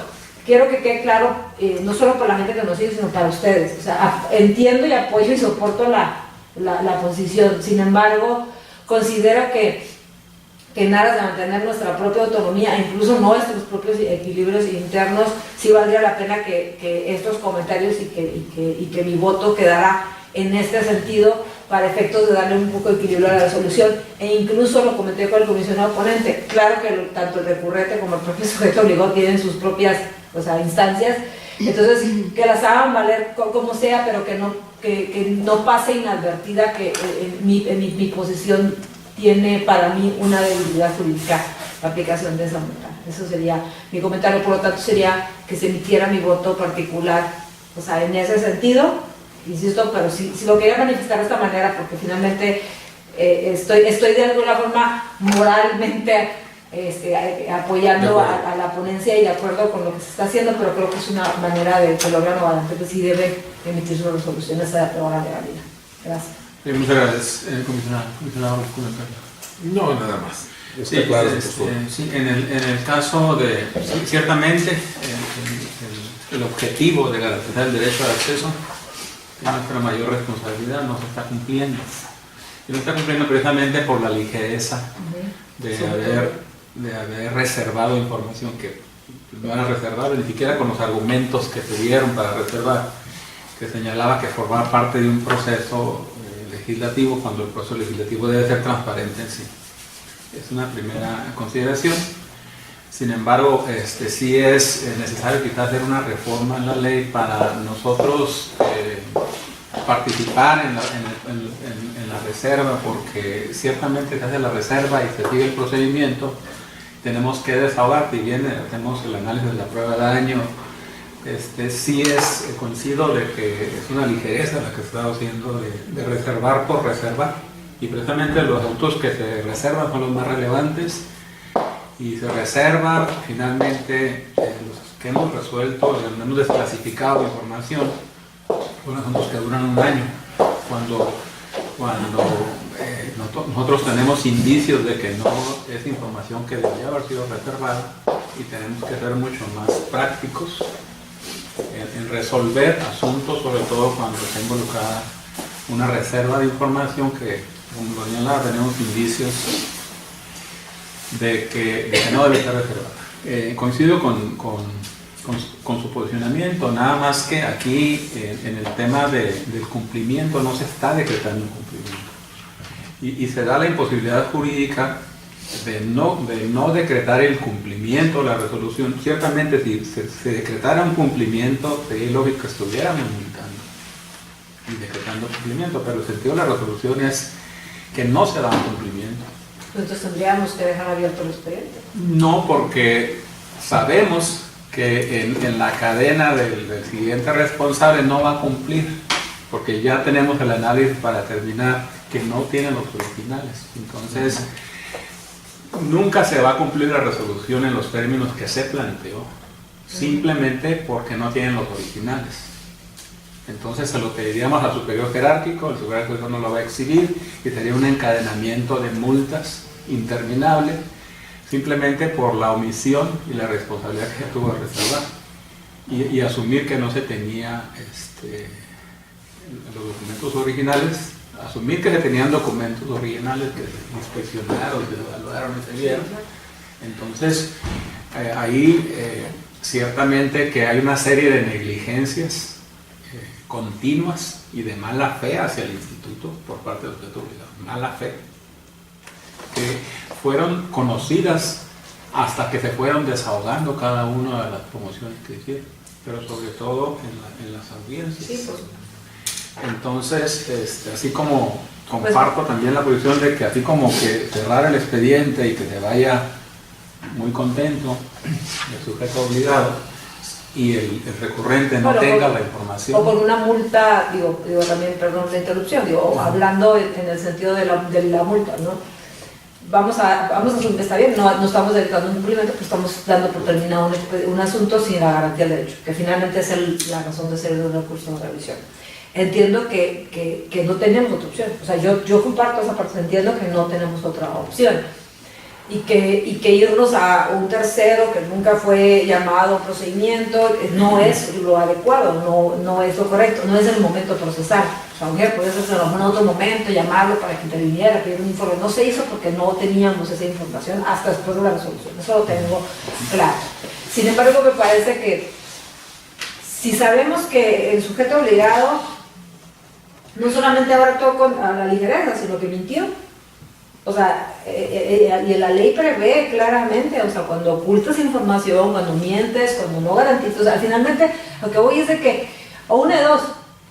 quiero que quede claro, no solo para la gente que nos sigue, sino para ustedes. O sea, entiendo y apoyo y soporto la posición. Sin embargo, considero que en aras de mantener nuestra propia autonomía, incluso nuestros propios equilibrios internos, sí valdría la pena que estos comentarios y que mi voto quedara en este sentido para efectos de darle un poco de equilibrio a la resolución. E incluso lo comenté con el comisionado ponente, claro que tanto el recurrente como el propio sujeto obligado tienen sus propias, o sea, instancias, entonces que las hagan valer como sea, pero que no pase inadvertida que en mi posición tiene para mí una debilidad jurídica la aplicación de esa multa. Eso sería mi comentario, por lo tanto sería que se emitiera mi voto particular, o sea, en ese sentido, insisto, pero si lo quería manifestar de esta manera, porque finalmente estoy de alguna forma moralmente apoyando a la ponencia y de acuerdo con lo que se está haciendo, pero creo que es una manera de que el órgano garante que sí debe emitir sus resoluciones a la legalidad. Gracias. Muchas gracias, comisionado, los comentarios. No, nada más. Está Sí, claro. sí, en el caso de, ciertamente, el objetivo de garantizar el derecho de acceso es nuestra mayor responsabilidad, no se está cumpliendo. Y no está cumpliendo precisamente por la ligereza de haber reservado información que no era reservable, ni siquiera con los argumentos que se dieron para reservar, que señalaba que formaba parte de un proceso legislativo, cuando el proceso legislativo debe ser transparente en sí. Es una primera consideración. Sin embargo, sí es necesario quizás hacer una reforma en la ley para nosotros participar en la reserva, porque ciertamente se hace la reserva y se sigue el procedimiento, tenemos que desahogar, si bien hacemos el análisis de la prueba de daño, sí coincido de que es una ligereza la que se está haciendo de reservar por reservar, y precisamente los asuntos que se reservan son los más relevantes, y se reserva finalmente los que hemos resuelto, hemos desclasificado información, son asuntos que duran un año, cuando nosotros tenemos indicios de que no es información que debería haber sido reservada, y tenemos que ser mucho más prácticos en resolver asuntos, sobre todo cuando está involucrada una reserva de información que, como señalaba, tenemos indicios de que no debe estar reservada. Coincido con su posicionamiento, nada más que aquí en el tema del cumplimiento no se está decretando un cumplimiento, y se da la imposibilidad jurídica de no decretar el cumplimiento de la resolución. Ciertamente, si se decretara un cumplimiento, sería ilógico que estuviéramos multando y decretando cumplimiento, pero el sentido de la resolución es que no se da un cumplimiento. Entonces tendríamos que dejar abierto el expediente. No, porque sabemos que en la cadena del siguiente responsable no va a cumplir, porque ya tenemos el análisis para determinar que no tienen los originales. Entonces, nunca se va a cumplir la resolución en los términos que se planteó, simplemente porque no tienen los originales. Entonces se lo pediríamos al superior jerárquico, el superior jerárquico no lo va a exhibir, y sería un encadenamiento de multas interminable, simplemente por la omisión y la responsabilidad que tuvo de reservar, y asumir que no se tenía los documentos originales, asumir que se tenían documentos originales que se inspeccionaron, se evaluaron y se vieron. Entonces, ahí ciertamente que hay una serie de negligencias continuas y de mala fe hacia el instituto por parte del sujeto obligado, mala fe, que fueron conocidas hasta que se fueron desahogando cada una de las promociones que hicieron, pero sobre todo en las audiencias. Sí, pues. Entonces, así como comparto también la posición de que así como que cerrar el expediente y que se vaya muy contento el sujeto obligado y el recurrente no tenga la información. O con una multa, digo también, perdón la interrupción, hablando en el sentido de la multa, ¿no? Vamos a asumir, está bien, no estamos dedicando un cumplimiento, pues estamos dando por terminado un asunto sin la garantía del derecho, que finalmente es la razón de ser de un recurso de revisión. Entiendo que no tenemos otra opción, o sea, yo comparto esa parte, entiendo que no tenemos otra opción. y que irnos a un tercero que nunca fue llamado a un procedimiento no es lo adecuado, no es lo correcto, no es el momento procesal. O sea, mujer, puede ser en otro momento, llamarlo para que interviniera, pedir un informe. No se hizo porque no teníamos esa información hasta después de la resolución, eso lo tengo claro. Sin embargo, me parece que si sabemos que el sujeto obligado no solamente ahora actuó a la ligereza, sino que mintió, o sea, y la ley prevé claramente, o sea, cuando ocultas información, cuando mientes, cuando no garantizas, o sea, finalmente lo que voy es de que, o una de dos,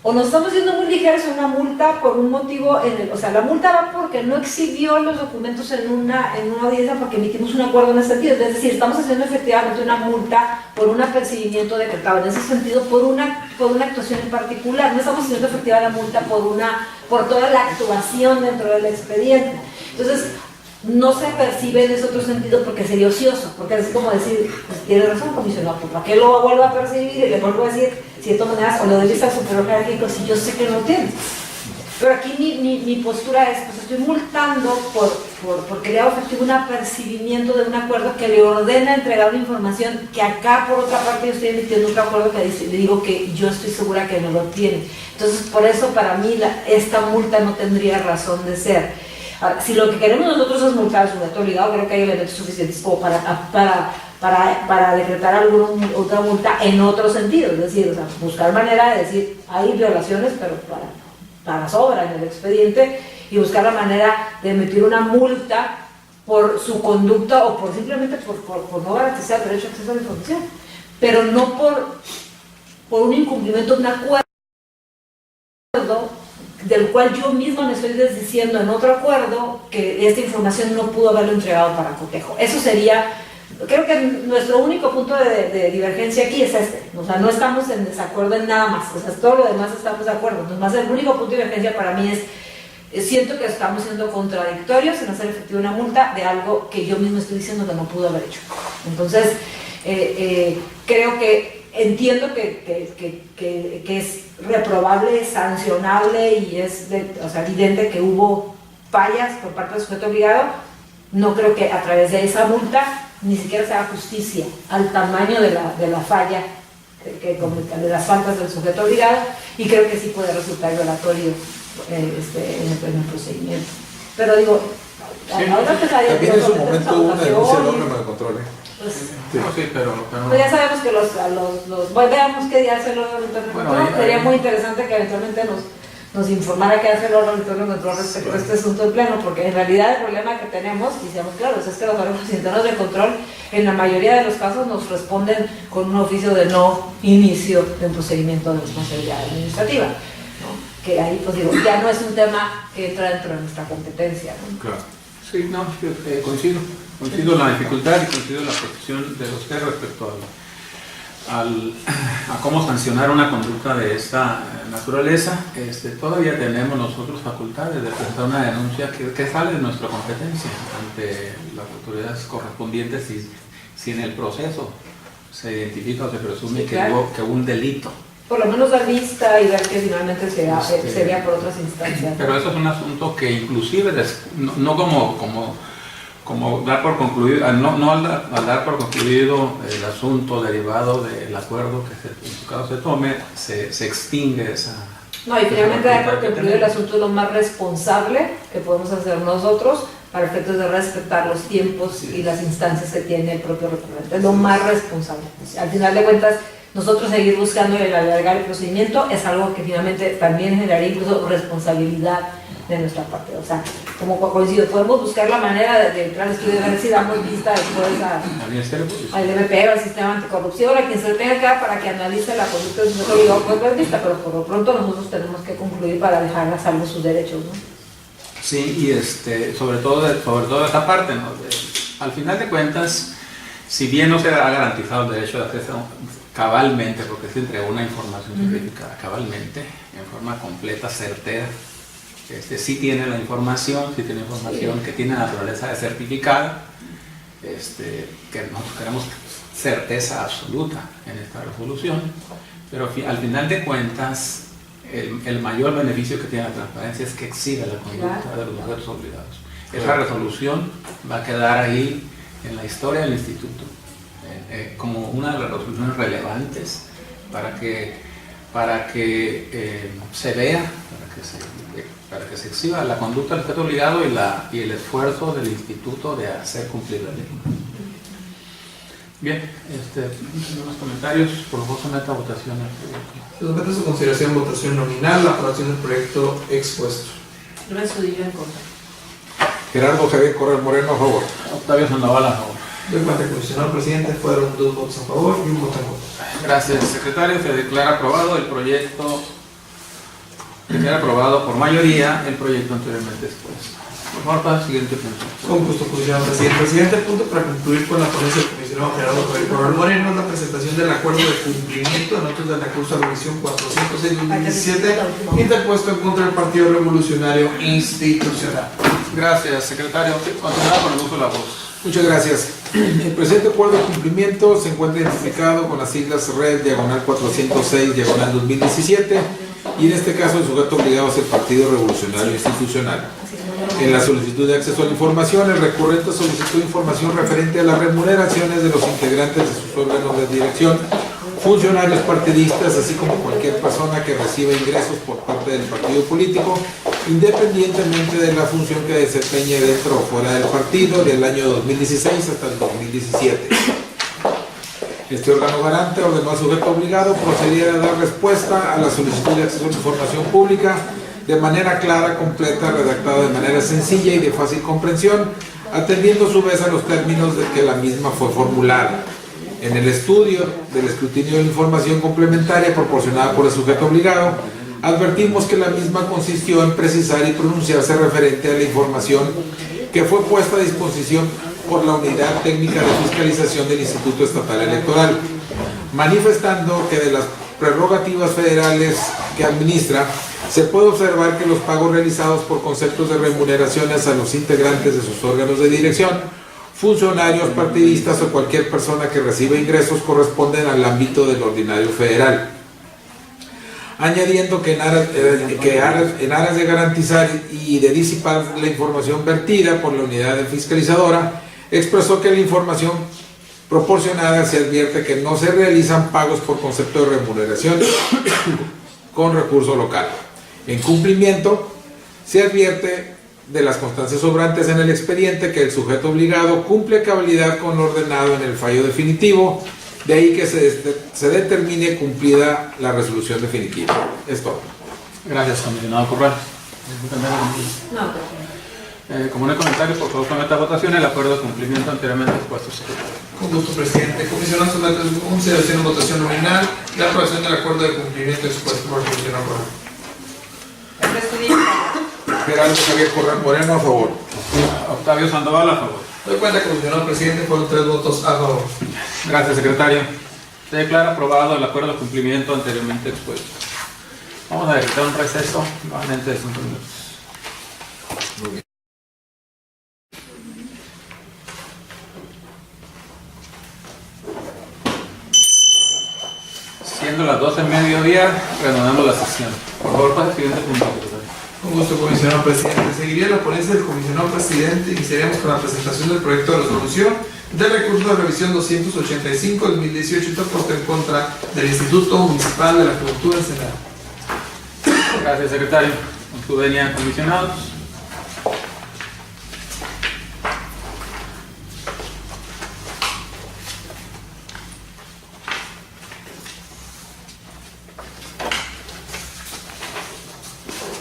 o nos estamos yendo muy ligeros en una multa por un motivo, o sea, la multa va porque no exhibió los documentos en una audiencia porque emitimos un acuerdo en ese sentido, es decir, estamos haciendo efectivamente una multa por un apercibimiento decretado, en ese sentido, por una actuación en particular, no estamos haciendo efectiva la multa por toda la actuación dentro del expediente. Entonces, no se percibe en ese otro sentido porque sería ocioso, porque es como decir, pues, tiene razón, comisionado, pues, ¿para qué lo vuelvo a percibir y le vuelvo a decir, si de todas maneras, o lo debiste al superior jerárquico si yo sé que no tiene? Pero aquí mi postura es, pues estoy multando porque le hago efectivo un apercibimiento de un acuerdo que le ordena entregar una información que acá, por otra parte, yo estoy emitiendo otro acuerdo que le digo que yo estoy segura que no lo tiene. Entonces, por eso, para mí, esta multa no tendría razón de ser. Ahora, si lo que queremos nosotros es multar al sujeto obligado, creo que hay elementos suficientes como para decretar otra multa en otro sentido, es decir, o sea, buscar manera de decir, hay violaciones, pero para sobra en el expediente, y buscar la manera de emitir una multa por su conducta o por simplemente por no garantizar el derecho a acceso a la información, pero no por un incumplimiento de un acuerdo del cual yo mismo me estoy desdiciendo en otro acuerdo que esta información no pudo haberlo entregado para cotejo. Eso sería, creo que nuestro único punto de divergencia aquí es este, o sea, no estamos en desacuerdo en nada más, o sea, todo lo demás estamos de acuerdo, nomás el único punto de divergencia para mí es, siento que estamos siendo contradictorios en hacer efectiva una multa de algo que yo mismo estoy diciendo que no pudo haber hecho. Entonces, creo que entiendo que es reprobable, sancionable y es evidente que hubo fallas por parte del sujeto obligado. No creo que a través de esa multa ni siquiera se haga justicia al tamaño de la falla, de las faltas del sujeto obligado, y creo que sí puede resultar violatorio en el procedimiento. Pero digo, también en su momento hubo una denuncia de órgano de control. Pues, sí, pero pues ya sabemos que veamos qué día hace el órgano de control. Sería muy interesante que eventualmente nos informara qué hace el órgano de control respecto a este asunto en pleno, porque en realidad el problema que tenemos, y seamos claros, es que los órganos internos de control en la mayoría de los casos nos responden con un oficio de no inicio de un procedimiento de responsabilidad administrativa, ¿no? Que ahí, pues digo, ya no es un tema que entra dentro de nuestra competencia, ¿no? claro. Sí, no, coincido en la dificultad y coincido en la posición de usted respecto a cómo sancionar una conducta de esta naturaleza. Todavía tenemos nosotros facultades de presentar una denuncia que sale de nuestra competencia ante las autoridades correspondientes si en el proceso se identifica o se presume que hubo un delito. Por lo menos dar vista y ver que finalmente se vea por otras instancias. Pero eso es un asunto que inclusive, no como dar por concluido, no al dar por concluido el asunto derivado del acuerdo que en su caso se tome, se extingue esa... No, y finalmente dar por concluido el asunto es lo más responsable que podemos hacer nosotros para efectos de respetar los tiempos y las instancias que tiene el propio recurrente. Es lo más responsable. Al final de cuentas, nosotros seguir buscando el alargar el procedimiento es algo que finalmente también generaría incluso responsabilidad de nuestra parte. O sea, como coincido, podemos buscar la manera de entrar al estudio, de ver si damos vista después al MP o al sistema anticorrupción, a quien se le tenga que dar para que analice la conducta de su sujeto obligado, puede dar vista, pero por lo pronto nosotros tenemos que concluir para dejar a salvo sus derechos, ¿no? Sí, y sobre todo esta parte, ¿no? Al final de cuentas, si bien no se ha garantizado el derecho de acceso cabalmente, porque se entregó una información certificada cabalmente, en forma completa, certera, sí tiene la información, que tiene naturaleza de certificada, que nosotros queremos certeza absoluta en esta resolución, pero al final de cuentas, el mayor beneficio que tiene la transparencia es que exhibe la conducta de los sujetos obligados. esa resolución va a quedar ahí en la historia del instituto como una de las resoluciones relevantes para que se vea, para que se exhiba la conducta del sujeto obligado y el esfuerzo del instituto de hacer cumplir la ley. Bien, unos comentarios, por favor, someta a votación. Se somete a su consideración votación nominal la aprobación del proyecto expuesto. Lorenzo Cudillo en contra. Gerardo Javier Corral Moreno, a favor. Octavio Sandoval, a favor. Doy cuenta que el comisionado presidente fueron 2 votos a favor y 1 voto en contra. Gracias, secretario. Se declara aprobado el proyecto. Se queda aprobado por mayoría el proyecto anteriormente expuesto. Por favor, para el siguiente punto. Con gusto, comisionado presidente. El siguiente punto para concluir con la ponencia del comisionado Gerardo Javier Corral Moreno es la presentación del acuerdo de cumplimiento de notas del recurso de revisión 406-2017 interpuesto en contra del Partido Revolucionario Institucional. Gracias, secretario. Continuamos con el uso de la voz. Muchas gracias. El presente acuerdo de cumplimiento se encuentra identificado con las siglas RED diagonal 406 diagonal 2017 y en este caso el sujeto obligado es el Partido Revolucionario Institucional. En la solicitud de acceso a la información, el recurrente solicitó información referente a las remuneraciones de los integrantes de sus órganos de dirección, funcionarios partidistas, así como cualquier persona que reciba ingresos por parte del partido político, independientemente de la función que desempeñe dentro o fuera del partido, del año 2016 hasta el 2017. Este órgano garante ordenó al sujeto obligado proceder a dar respuesta a la solicitud de acceso a la información pública de manera clara, completa, redactada de manera sencilla y de fácil comprensión, atendiendo a su vez a los términos de que la misma fue formulada. En el estudio del escrutinio de la información complementaria proporcionada por el sujeto obligado, advertimos que la misma consistió en precisar y pronunciarse referente a la información que fue puesta a disposición por la Unidad Técnica de Fiscalización del Instituto Estatal Electoral, manifestando que de las prerrogativas federales que administra, se puede observar que los pagos realizados por conceptos de remuneraciones a los integrantes de sus órganos de dirección, funcionarios, partidistas o cualquier persona que reciba ingresos corresponden al ámbito del ordinario federal. Añadiendo que en aras de garantizar y de disipar la información vertida por la unidad fiscalizadora, expresó que la información proporcionada se advierte que no se realizan pagos por concepto de remuneración con recurso local. En cumplimiento, se advierte de las constancias sobrantes en el expediente que el sujeto obligado cumple a cabalidad con lo ordenado en el fallo definitivo, de ahí que se determine cumplida la resolución definitiva. Es todo. Gracias, comisionado Corral. No, Como un comentario, por favor, someta a votación el acuerdo de cumplimiento anteriormente expuesto, secretario. Con gusto, presidente. Comisionado somete a su consideración votación nominal la aprobación del acuerdo de cumplimiento expuesto por el comisionado Corral. Gerardo Javier Corral Moreno, a favor. Octavio Sandoval, a favor. Doy cuenta, comisionado presidente, fueron 3 votos a favor. Gracias, secretario. Se declara aprobado el acuerdo de cumplimiento anteriormente expuesto. Vamos a ejecutar un receso nuevamente de 5 minutos. Muy bien. Siendo las 12 del mediodía, reanudando la sesión. Por favor, pase al siguiente punto, secretario. Con gusto, comisionado presidente. Seguiría la ponencia del comisionado presidente. Iniciaremos con la presentación del proyecto de resolución del recurso de revisión 285-2018 interpuesto en contra del Instituto Municipal de la Juventud del Senado. Gracias, secretario. Con su venia, comisionados.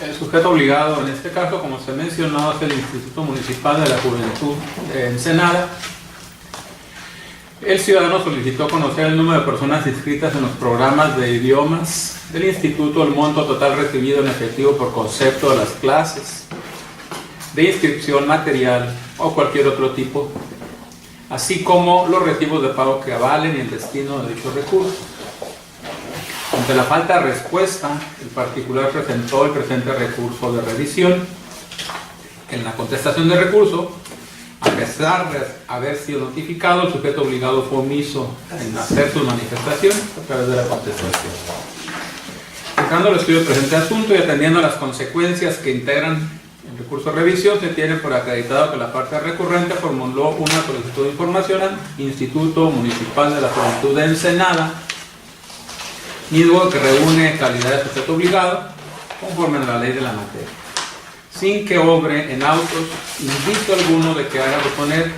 El sujeto obligado en este caso, como se mencionó, es el Instituto Municipal de la Juventud de Ensenada. El ciudadano solicitó conocer el número de personas inscritas en los programas de idiomas del instituto, el monto total recibido en efectivo por concepto de las clases de inscripción material o cualquier otro tipo, así como los recibos de pago que avalen y el destino de dichos recursos. Ante la falta de respuesta, el particular presentó el presente recurso de revisión. En la contestación del recurso, a pesar de haber sido notificado, el sujeto obligado fue omiso en hacer sus manifestaciones a través de la contestación. Dejando el estudio del presente asunto y atendiendo a las consecuencias que integran el recurso de revisión se tiene por acreditado que la parte recurrente formuló una solicitud de información al Instituto Municipal de la Juventud de Ensenada, mismo que reúne calidad de sujeto obligado conforme a la ley de la materia, sin que obre en autos indicio alguno de que haga suponer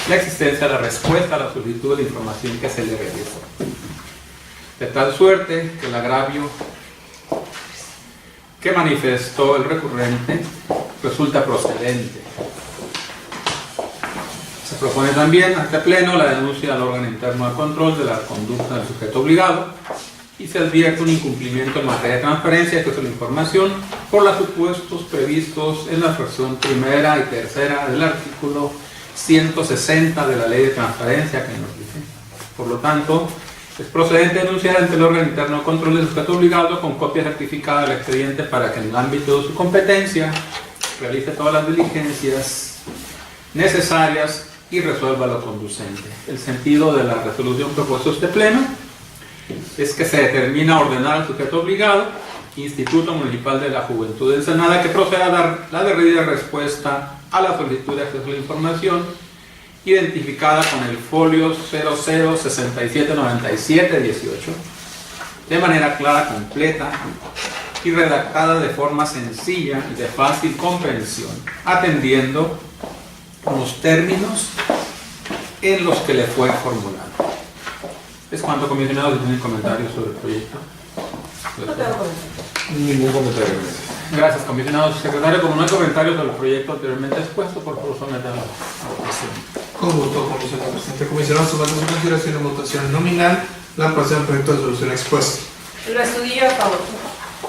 la existencia de la respuesta a la solicitud de información que se le realizó. De tal suerte que el agravio que manifestó el recurrente resulta procedente. Se propone también a este pleno la denuncia al órgano interno de control de la conducta del sujeto obligado y se advierte un incumplimiento en materia de transparencia de la información por los supuestos previstos en la fracción primera y tercera del artículo 160 de la Ley de Transparencia que nos dice. Por lo tanto, es procedente denunciar ante el órgano interno de control del sujeto obligado con copia certificada del expediente para que en el ámbito de su competencia realice todas las diligencias necesarias y resuelva lo conducente. El sentido de la resolución propuesta a este pleno es que se determina ordenar al sujeto obligado, Instituto Municipal de la Juventud de Ensenada, que proceda a dar la debida respuesta a la solicitud de acceso a la información identificada con el folio 00679718 de manera clara, completa y redactada de forma sencilla y de fácil comprensión, atendiendo los términos en los que le fue formulado. Es cuanto, comisionado, si tienen comentarios sobre el proyecto. No tengo comentarios. Ningún comentario. Gracias, comisionado. Secretario, como no hay comentarios sobre el proyecto anteriormente expuesto, por favor, someta a la votación. Con gusto, comisionado presidente. Comisionado, somete a su consideración en votación nominal la aprobación del proyecto de resolución expuesto. El Estudillo a favor.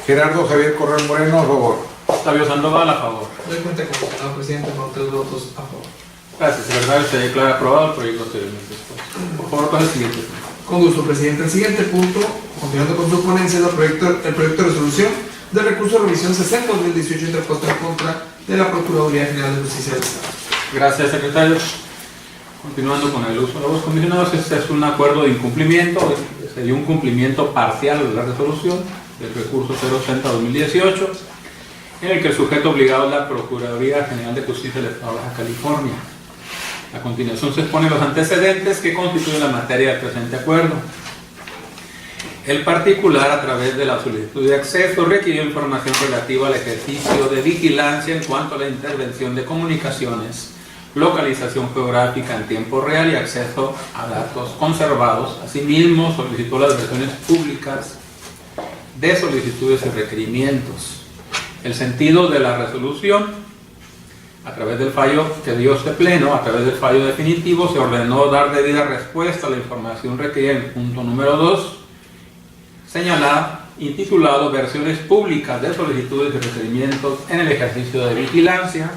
Gerardo Javier Corral Moreno, a favor. Octavio Sandoval, a favor. Doy cuenta, comisionado presidente, con 3 votos a favor. Gracias, secretario. Se declara aprobado el proyecto anteriormente expuesto. Por favor, pase al siguiente punto. Con gusto, presidente. El siguiente punto, continuando con su ponencia, es el proyecto de resolución del recurso de revisión 60-2018 interpuesto en contra de la Procuraduría General de Justicia del Estado. Gracias, secretario. Continuando con el uso de la voz, comisionados, este es un acuerdo de incumplimiento, se dio un cumplimiento parcial de la resolución del recurso 080-2018, en el que el sujeto obligado es la Procuraduría General de Justicia del Estado de Baja California. A continuación se exponen los antecedentes que constituyen la materia del presente acuerdo. El particular, a través de la solicitud de acceso, requirió información relativa al ejercicio de vigilancia en cuanto a la intervención de comunicaciones, localización geográfica en tiempo real y acceso a datos conservados. Asimismo, solicitó las versiones públicas de solicitudes y requerimientos. El sentido de la resolución: a través del fallo que dio este pleno, a través del fallo definitivo, se ordenó dar debida respuesta a la información requerida en el punto número 2, señalada, intitulado Versiones públicas de solicitudes y requerimientos en el ejercicio de vigilancia,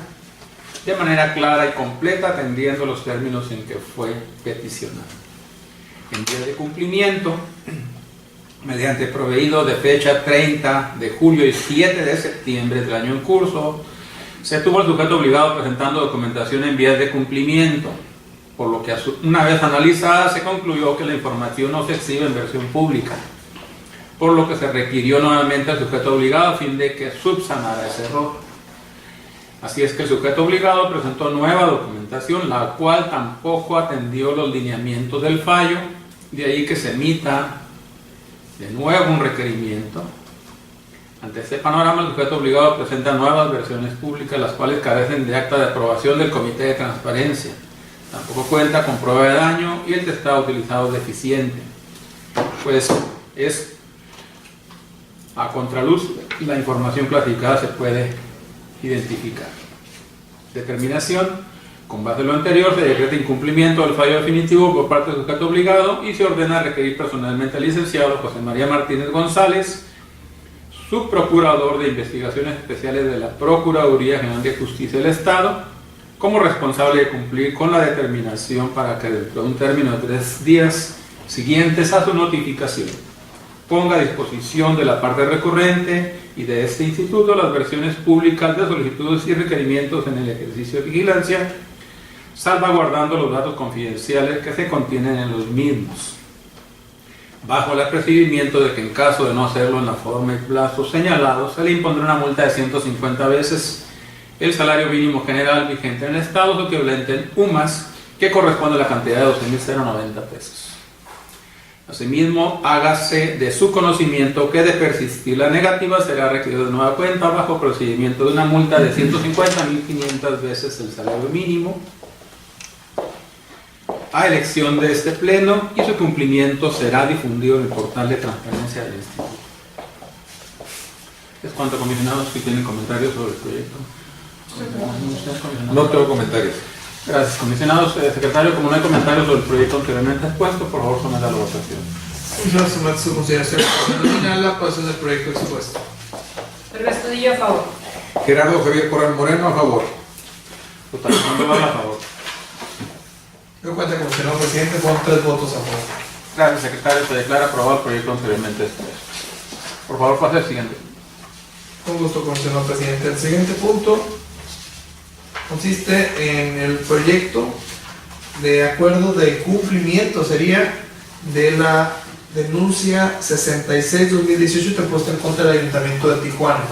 de manera clara y completa, atendiendo los términos en que fue peticionado. En vía de cumplimiento, mediante proveído de fecha 30 de julio y 7 de septiembre del año en curso, se tuvo el sujeto obligado presentando documentación en vías de cumplimiento, por lo que una vez analizada se concluyó que la información no se exhibe en versión pública, por lo que se requirió nuevamente al sujeto obligado a fin de que subsanara ese error. Así es que el sujeto obligado presentó nueva documentación, la cual tampoco atendió los lineamientos del fallo, de ahí que se emita de nuevo un requerimiento. Ante este panorama, el sujeto obligado presenta nuevas versiones públicas, las cuales carecen de acta de aprobación del Comité de Transparencia. Tampoco cuenta con prueba de daño y el testado utilizado es deficiente, pues es a contraluz la información clasificada se puede identificar. Determinación: con base en lo anterior, se decreta incumplimiento del fallo definitivo por parte del sujeto obligado y se ordena requerir personalmente al licenciado José María Martínez González, subprocurador de Investigaciones Especiales de la Procuraduría General de Justicia del Estado, como responsable de cumplir con la determinación para que dentro de un término de 3 días siguientes a su notificación ponga a disposición de la parte recurrente y de este instituto las versiones públicas de solicitudes y requerimientos en el ejercicio de vigilancia, salvaguardando los datos confidenciales que se contienen en los mismos, bajo el apercibimiento de que en caso de no hacerlo en la forma y plazo señalados, se le impondrá una multa de 150 veces el salario mínimo general vigente en el Estado es equivalente en UMAS, que corresponde a la cantidad de 12.090 pesos. Asimismo, hágase de su conocimiento que de persistir la negativa será requerido de nueva cuenta bajo procedimiento de una multa de 150.500 veces el salario mínimo a elección de este pleno, y su cumplimiento será difundido en el portal de transparencia del Instituto. Es cuanto, comisionados, que tienen comentarios sobre el proyecto. No tengo comentarios. Gracias, comisionados. Secretario, como no hay comentarios sobre el proyecto anteriormente expuesto, por favor, someta a la votación. Comisionado, somete su consideración nominal la aprobación del proyecto expuesto. Pedro Estudillo, a favor. Gerardo Javier Corral Moreno, a favor. Votación global a favor. Tengo cuenta, comisionado presidente, con 3 votos a favor. Gracias, secretario. Se declara aprobado el proyecto anteriormente expuesto. Por favor, pase al siguiente. Con gusto, comisionado presidente. El siguiente punto consiste en el proyecto de acuerdo de cumplimiento, sería de la denuncia 66-2018 interpuesta en contra del Ayuntamiento de Tijuana.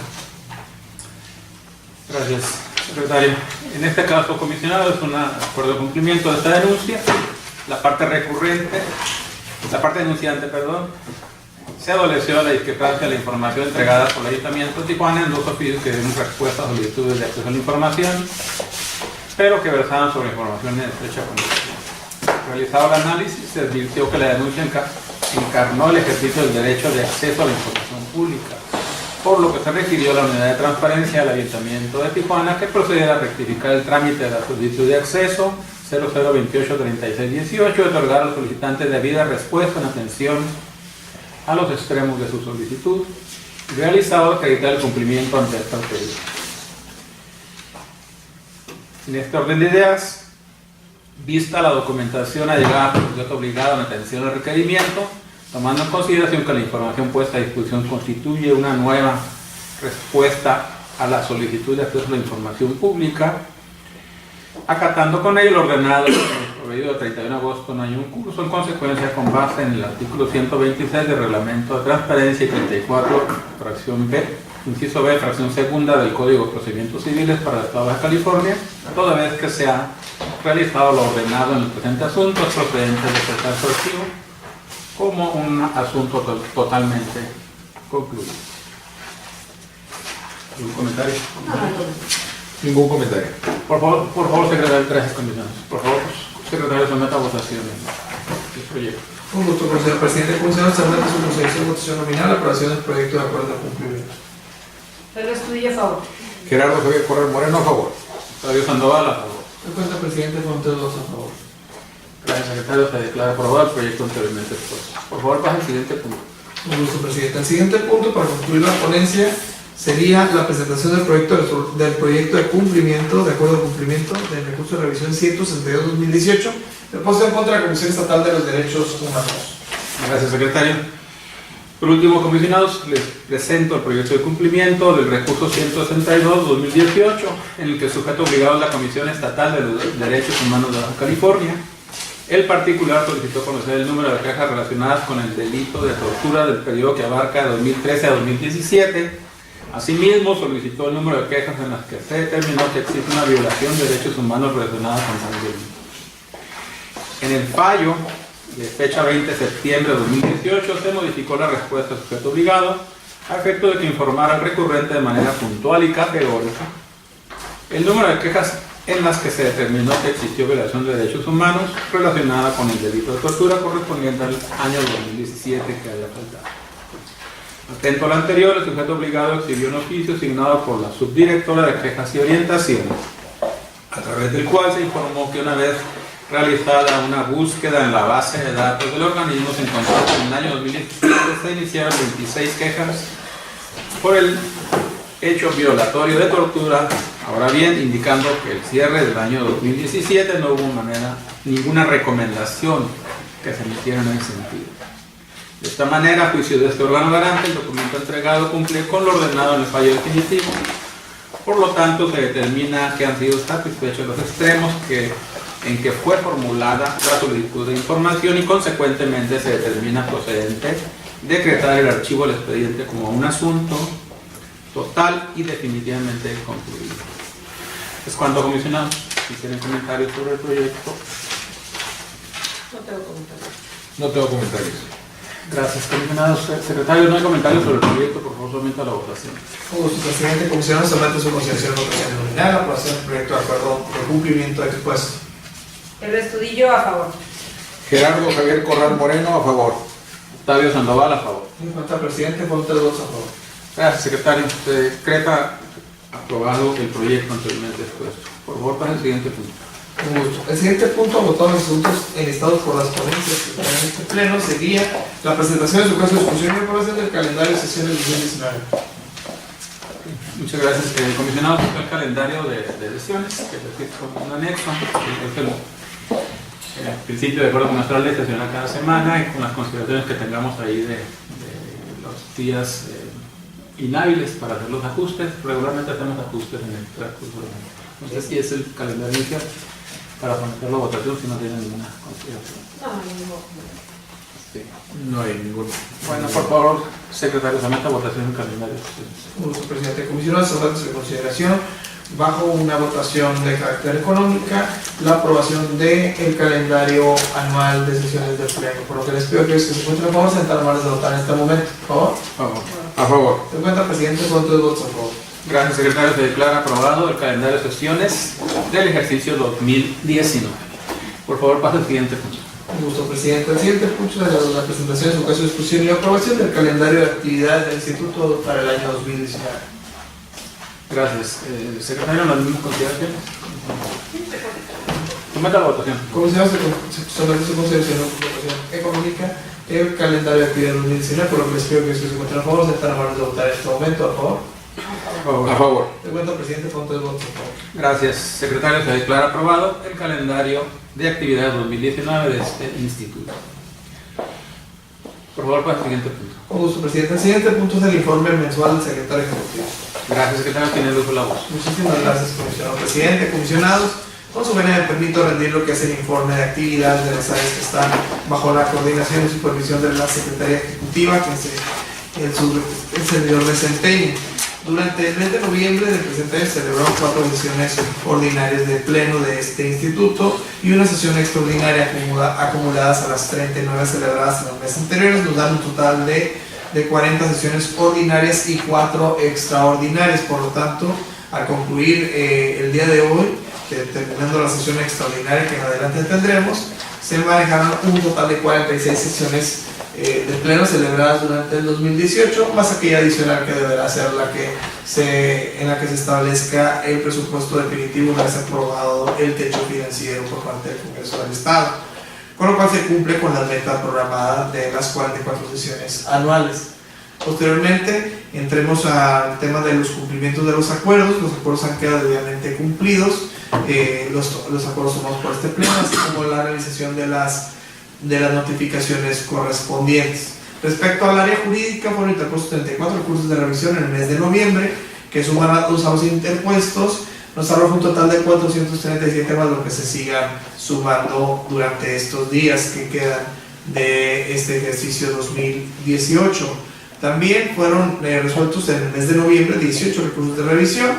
Gracias, secretario. En este caso, comisionado, es un acuerdo de cumplimiento de esta denuncia. La parte denunciante, se adoleció de la discrepancia de la información entregada por el Ayuntamiento de Tijuana en 2 oficios que dieron respuesta a solicitudes de acceso a la información, pero que versaban sobre información de estrecha conexión. Realizado el análisis, se advirtió que la denuncia encarnó el ejercicio del derecho de acceso a la información pública, por lo que se requirió a la Unidad de Transparencia del Ayuntamiento de Tijuana que procediera a rectificar el trámite de la solicitud de acceso 0028-3618 y otorgar a los solicitantes debida respuesta en atención a los extremos de su solicitud, realizado acreditar el cumplimiento ante esta autoridad. En este orden de ideas, vista la documentación allegada por el sujeto obligado en atención al requerimiento, tomando en consideración que la información puesta a disposición constituye una nueva respuesta a la solicitud de acceso a la información pública, acatando con ello el ordenado proveído el 31 de agosto en año en curso, en consecuencia con base en el artículo 126 del Reglamento de Transparencia y 34, fracción B, inciso B, fracción segunda del Código de Procedimientos Civiles para el Estado de Baja California, toda vez que se ha realizado lo ordenado en el presente asunto, es procedente de aceptar su archivo como un asunto totalmente concluido. ¿Algún comentario? Ningún comentario. Por favor, secretario, gracias, comisionados. Por favor, secretario, someta a votación el proyecto. Con gusto, señor presidente. Comisionado, se admite su consideración votación nominal la aprobación del proyecto de acuerdo de cumplimiento. Pedro Estudillo, a favor. Gerardo Javier Corral Moreno, a favor. Secretario Sandoval, a favor. Tengo cuenta, presidente, con 3 votos a favor. Gracias, secretario. Se declara aprobado el proyecto anteriormente expuesto. Por favor, pase al siguiente punto. Con gusto, presidente. El siguiente punto para concluir la ponencia sería la presentación del proyecto de cumplimiento, de acuerdo de cumplimiento del recurso de revisión 162-2018, puesto en contra de la Comisión Estatal de los Derechos Humanos. Gracias, secretario. Por último, comisionados, les presento el proyecto de cumplimiento del recurso 162-2018, en el que el sujeto obligado es la Comisión Estatal de los Derechos Humanos de Baja California. El particular solicitó conocer el número de quejas relacionadas con el delito de tortura del periodo que abarca de 2013 a 2017. Asimismo, solicitó el número de quejas en las que se determinó que existe una violación de derechos humanos relacionada con tal delito. En el fallo de fecha 20 de septiembre de 2018 se modificó la respuesta del sujeto obligado a efecto de que informara al recurrente de manera puntual y categórica el número de quejas en las que se determinó que existió violación de derechos humanos relacionada con el delito de tortura correspondiente al año 2017 que había faltado. Atento a lo anterior, el sujeto obligado exhibió un oficio asignado por la subdirectora de quejas y orientación, a través del cual se informó que una vez realizada una búsqueda en la base de datos del organismo, se encontró que en el año 2017 se iniciaron 26 quejas por el hecho violatorio de tortura. Ahora bien, indicando que el cierre del año 2017 no hubo ninguna recomendación que se emitiera en ese sentido. De esta manera, a juicio de este órgano garante, el documento entregado cumple con lo ordenado en el fallo definitivo. Por lo tanto, se determina que han sido satisfechos los extremos en que fue formulada la solicitud de información y consecuentemente se determina procedente decretar el archivo del expediente como un asunto total y definitivamente concluido. Es cuanto, comisionados. Si tienen comentarios sobre el proyecto. No tengo comentarios. No tengo comentarios. Gracias, comisionados. Secretario, no hay comentarios sobre el proyecto, por favor, solamente a la votación. Como su presidente, comisionado, somete su consideración votación nominal, aprobación del proyecto de acuerdo de cumplimiento expuesto. El Estudillo a favor. Gerardo Javier Corral Moreno, a favor. Octavio Sandoval, a favor. En cuanto al presidente, con 3 votos a favor. Gracias, secretario. Se decreta aprobado el proyecto anteriormente expuesto. Por favor, para el siguiente punto. Un gusto. El siguiente punto, votado en asuntos enlistados por las ponencias que están en este pleno, sería la presentación de su caso de discusión y aprobación del calendario de sesiones 2019. Muchas gracias, comisionado. El calendario de sesiones, que es como un anexo, es el principio de acuerdo con nuestra ley, sesiona cada semana y con las consideraciones que tengamos ahí de los días inhábiles para hacer los ajustes. Regularmente hacemos ajustes en el transcurso del año. Entonces, sí es el calendario inicial para someterlo a votación si no tienen ninguna consideración. Sí. No hay ningún. Bueno, por favor, secretario, someta a votación el calendario. Un gusto, presidente. Comisionado, somete su consideración bajo una votación de carácter económica la aprobación del calendario anual de sesiones del pleno. Por lo que les pido que se encuentren a favor, sentar las manos de votar en este momento. Por favor. Por favor. A favor. Se encuentra presidente con 3 votos a favor. Gracias, secretario. Se declara aprobado el calendario de sesiones del ejercicio 2019. Por favor, pasa al siguiente punto. Un gusto, presidente. El siguiente punto es la presentación de su caso de discusión y aprobación del calendario de actividades del Instituto para el año 2019. Gracias. Secretario, las mismas consideraciones. Someta la votación. Comisionado, se somete su consideración económica el calendario de actividades 2019, por lo que les pido que se encuentren a favor, sentar las manos de votar en este momento. A favor. A favor. Se encuentra presidente con 3 votos a favor. Gracias, secretario. Se declara aprobado el calendario de actividades 2019 de este instituto. Por favor, para el siguiente punto. Con gusto, presidente. El siguiente punto es el informe mensual del secretario ejecutivo. Gracias, secretario. Tiene el uso de la voz. Muchísimas gracias, comisionado presidente, comisionados. Con su venia me permito rendir lo que es el informe de actividades de las áreas que están bajo la coordinación y supervisión de la Secretaría Ejecutiva que el servidor desempeña. Durante el mes de noviembre del presente año se celebraron 4 sesiones ordinarias de pleno de este instituto y una sesión extraordinaria acumuladas a las 39 celebradas en los meses anteriores, nos dan un total de 40 sesiones ordinarias y 4 extraordinarias. Por lo tanto, al concluir el día de hoy, terminando la sesión extraordinaria que en adelante tendremos, se manejarán un total de 46 sesiones de pleno celebradas durante el 2018, más aquella adicional que deberá ser en la que se establezca el presupuesto definitivo una vez aprobado el techo financiero por parte del Congreso del Estado, con lo cual se cumple con la meta programada de las 44 sesiones anuales. Posteriormente, entremos al tema de los cumplimientos de los acuerdos. Los acuerdos han quedado debidamente cumplidos, los acuerdos tomados por este pleno, así como la realización de las notificaciones correspondientes. Respecto al área jurídica, fueron interpuestos 34 recursos de revisión en el mes de noviembre, que suman a los años interpuestos, nos arroja un total de 437 más lo que se sigan sumando durante estos días que quedan de este ejercicio 2018. También fueron resueltos en el mes de noviembre 18 recursos de revisión,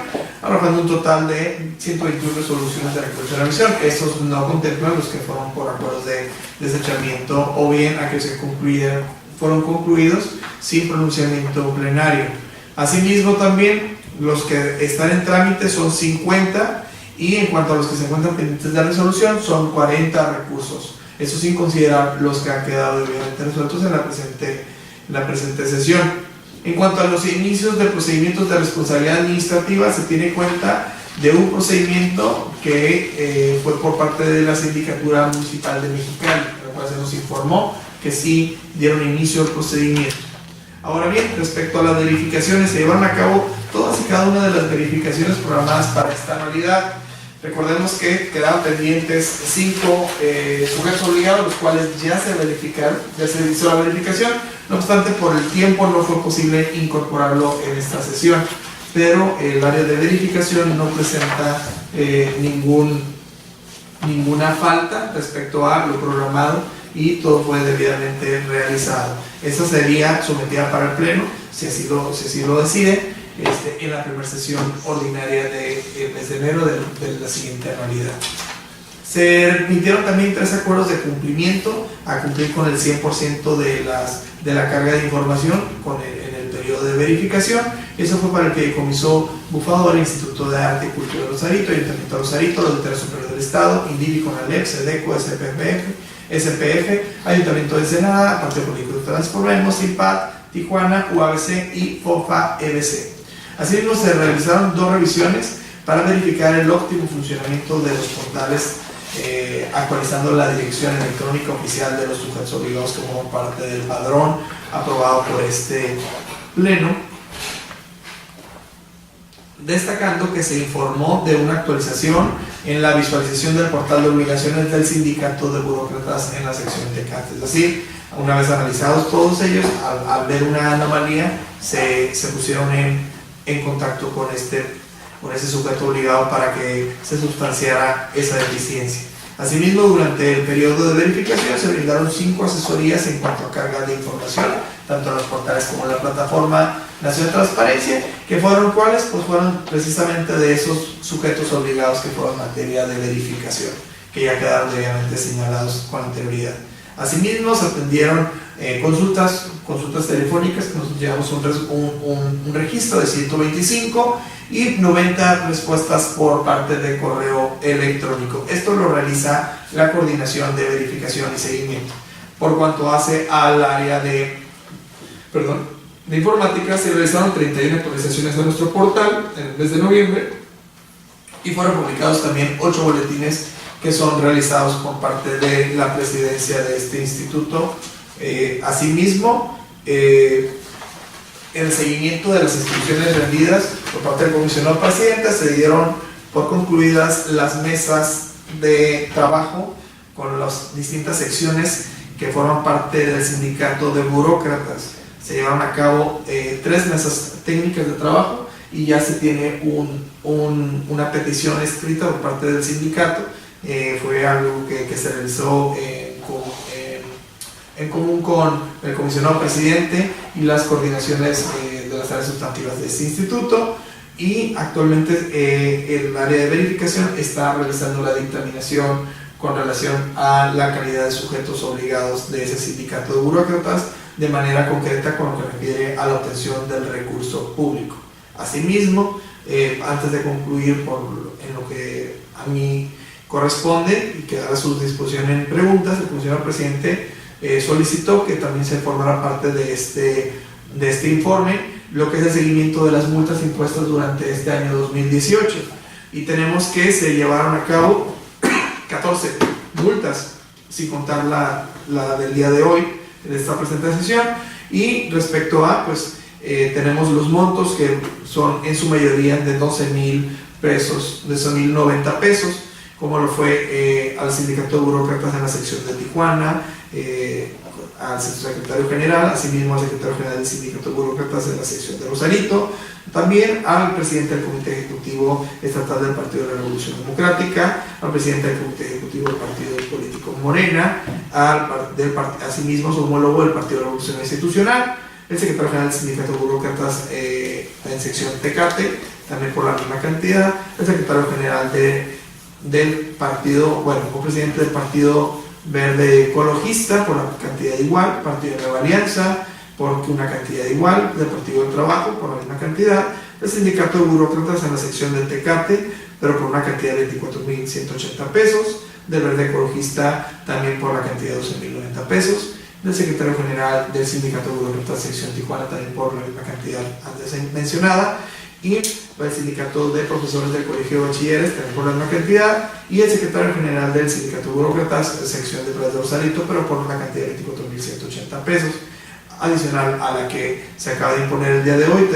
arrojando un total de 121 resoluciones de recursos de revisión. Estos no contemplan los que fueron por acuerdos de desechamiento o bien aquellos que fueron concluidos sin pronunciamiento plenario. Asimismo, también los que están en trámite son 50 y en cuanto a los que se encuentran pendientes de resolución son 40 recursos. Eso sin considerar los que han quedado debidamente resueltos en la presente sesión. En cuanto a los inicios de procedimientos de responsabilidad administrativa, se tiene cuenta de un procedimiento que fue por parte de la Sindicatura Municipal de Mexicali, lo cual se nos informó que sí dieron inicio al procedimiento. Ahora bien, respecto a las verificaciones, se llevaron a cabo todas y cada una de las verificaciones programadas para esta anualidad. Recordemos que quedaban pendientes 5 sujetos obligados, los cuales ya se verificaron, ya se hizo la verificación. No obstante, por el tiempo no fue posible incorporarlo en esta sesión, pero el área de verificación no presenta ninguna falta respecto a lo programado y todo fue debidamente realizado. Esta sería sometida para el pleno, si así lo decide, en la primera sesión ordinaria del mes de enero de la siguiente anualidad. Se emitieron también 3 acuerdos de cumplimiento a cumplir con el 100% de la carga de información en el periodo de verificación. Eso fue para el Fideicomiso Bufador, Instituto de Arte y Cultura de Rosarito, Ayuntamiento de Rosarito, la Auditoría Superior del Estado, INDIVI, CONALEP, SEDECO, SPF, Ayuntamiento de Ensenada, Partido Político Transformemos, CIPAD, Tijuana, UABC y FOFA-EBC. Asimismo, se realizaron 2 revisiones para verificar el óptimo funcionamiento de los portales, actualizando la dirección electrónica oficial de los sujetos obligados como parte del padrón aprobado por este pleno, destacando que se informó de una actualización en la visualización del portal de obligaciones del Sindicato de Burócratas en la sección TECAT. Es decir, una vez analizados todos ellos, al ver una anomalía, se pusieron en contacto con ese sujeto obligado para que se sustanciara esa deficiencia. Asimismo, durante el periodo de verificación se brindaron 5 asesorías en cuanto a carga de información, tanto en los portales como en la plataforma Nación Transparencia, que fueron ¿cuáles? Pues fueron precisamente de esos sujetos obligados que fueron materia de verificación, que ya quedaron debidamente señalados con anterioridad. Asimismo, se atendieron consultas telefónicas, que nos llevamos un registro de 125 y 90 respuestas por parte de correo electrónico. Esto lo realiza la Coordinación de Verificación y Seguimiento. Por cuanto hace al área de informática, se realizaron 31 actualizaciones de nuestro portal en el mes de noviembre y fueron publicados también 8 boletines que son realizados por parte de la presidencia de este instituto. Asimismo, en el seguimiento de las inscripciones rendidas por parte del comisionado presidente, se dieron por concluidas las mesas de trabajo con las distintas secciones que forman parte del sindicato de burócratas. Se llevaron a cabo 3 mesas técnicas de trabajo y ya se tiene una petición escrita por parte del sindicato. Fue algo que se realizó en común con el comisionado presidente y las coordinaciones de las áreas sustantivas de este instituto, y actualmente el área de verificación está realizando la dictaminación con relación a la calidad de sujetos obligados de ese sindicato de burócratas, de manera concreta con lo que refiere a la obtención del recurso público. Asimismo, antes de concluir en lo que a mí corresponde y quedar a su disposición en preguntas, el comisionado presidente solicitó que también se formara parte de este informe lo que es el seguimiento de las multas impuestas durante este año 2018, y tenemos que se llevaron a cabo 14 multas, sin contar la del día de hoy de esta presente sesión. Y respecto a, tenemos los montos que son en su mayoría de 12,000 pesos, de 12,090 pesos, como lo fue al sindicato de burócratas en la sección de Tijuana, al secretario general, asimismo al secretario general del sindicato de burócratas en la sección de Rosarito, también al presidente del Comité Ejecutivo Estatal del Partido de la Revolución Democrática, al presidente del Comité Ejecutivo del Partido Político Morena, asimismo su homólogo del Partido de la Revolución Institucional, el secretario general del sindicato de burócratas en sección Tecate, también por la misma cantidad, el secretario general del partido, o presidente del Partido Verde Ecologista por la cantidad igual, Partido de Nueva Alianza por una cantidad igual, del Partido del Trabajo por la misma cantidad, el sindicato de burócratas en la sección del Tecate, pero por una cantidad de 24,180 pesos, del Verde Ecologista también por la cantidad de 12,090 pesos, del secretario general del sindicato de burócratas sección Tijuana también por la misma cantidad antes mencionada, y el sindicato de profesores del Colegio de Bachilleres también por la misma cantidad, y el secretario general del sindicato de burócratas sección de Playas de Rosarito, pero por una cantidad de 24,180 pesos, adicional a la que se acaba de imponer el día de hoy.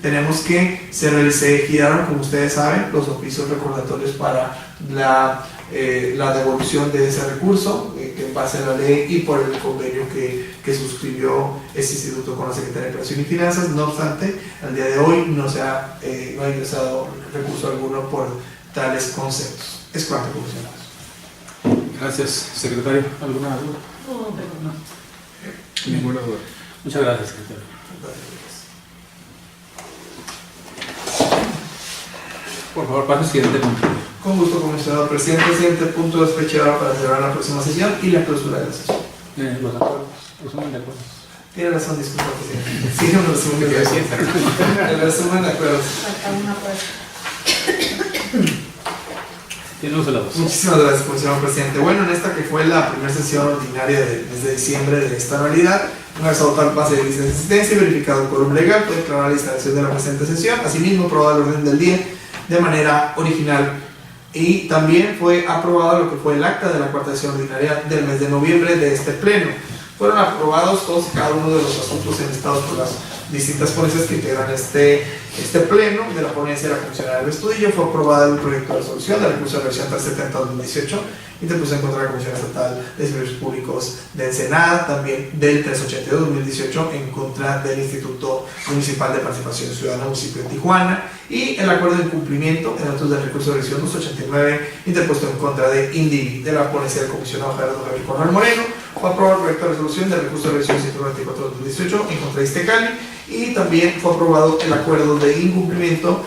Tenemos que se giraron, como ustedes saben, los oficios recordatorios para la devolución de ese recurso, que en base a la ley y por el convenio que suscribió este instituto con la Secretaría de Operación y Finanzas. No obstante, al día de hoy no ha ingresado recurso alguno por tales conceptos. Es cuanto, comisionados. Gracias, secretario. ¿Alguna duda? No. Ninguna duda. Muchas gracias, secretario. Por favor, pase al siguiente punto. Con gusto, comisionado presidente. El siguiente punto es fechado para cerrar la próxima sesión y la clausura de la sesión. Los acuerdos, resumen de acuerdos. Tiene razón, disculpa, presidente. Sí, un resumen de acuerdos. El resumen de acuerdos. Tiene uso de la voz. Muchísimas gracias, comisionado presidente. Bueno, en esta que fue la primera sesión ordinaria del mes de diciembre de esta anualidad, una vez adoptado el pase de lista de asistencia y verificado el quórum legal, puede declarar la instalación de la presente sesión. Asimismo, aprobado el orden del día de manera original. Y también fue aprobado lo que fue el acta de la cuarta sesión ordinaria del mes de noviembre de este pleno. Fueron aprobados todos y cada uno de los asuntos enlistados por las distintas ponencias que integran este pleno. De la ponencia de la comisionada del Estudillo fue aprobado el proyecto de resolución de recurso de revisión 370-2018 interpuesto en contra de la Comisión Estatal de Servicios Públicos de Ensenada, también del 382-2018 en contra del Instituto Municipal de Participación Ciudadana Municipio de Tijuana, y el acuerdo de incumplimiento en autos del recurso de revisión 289 interpuesto en contra de INDIVI. De la ponencia del comisionado Gerardo Javier Corral Moreno fue aprobado el proyecto de resolución del recurso de revisión 194-2018 en contra de Iztecali, y también fue aprobado el acuerdo de incumplimiento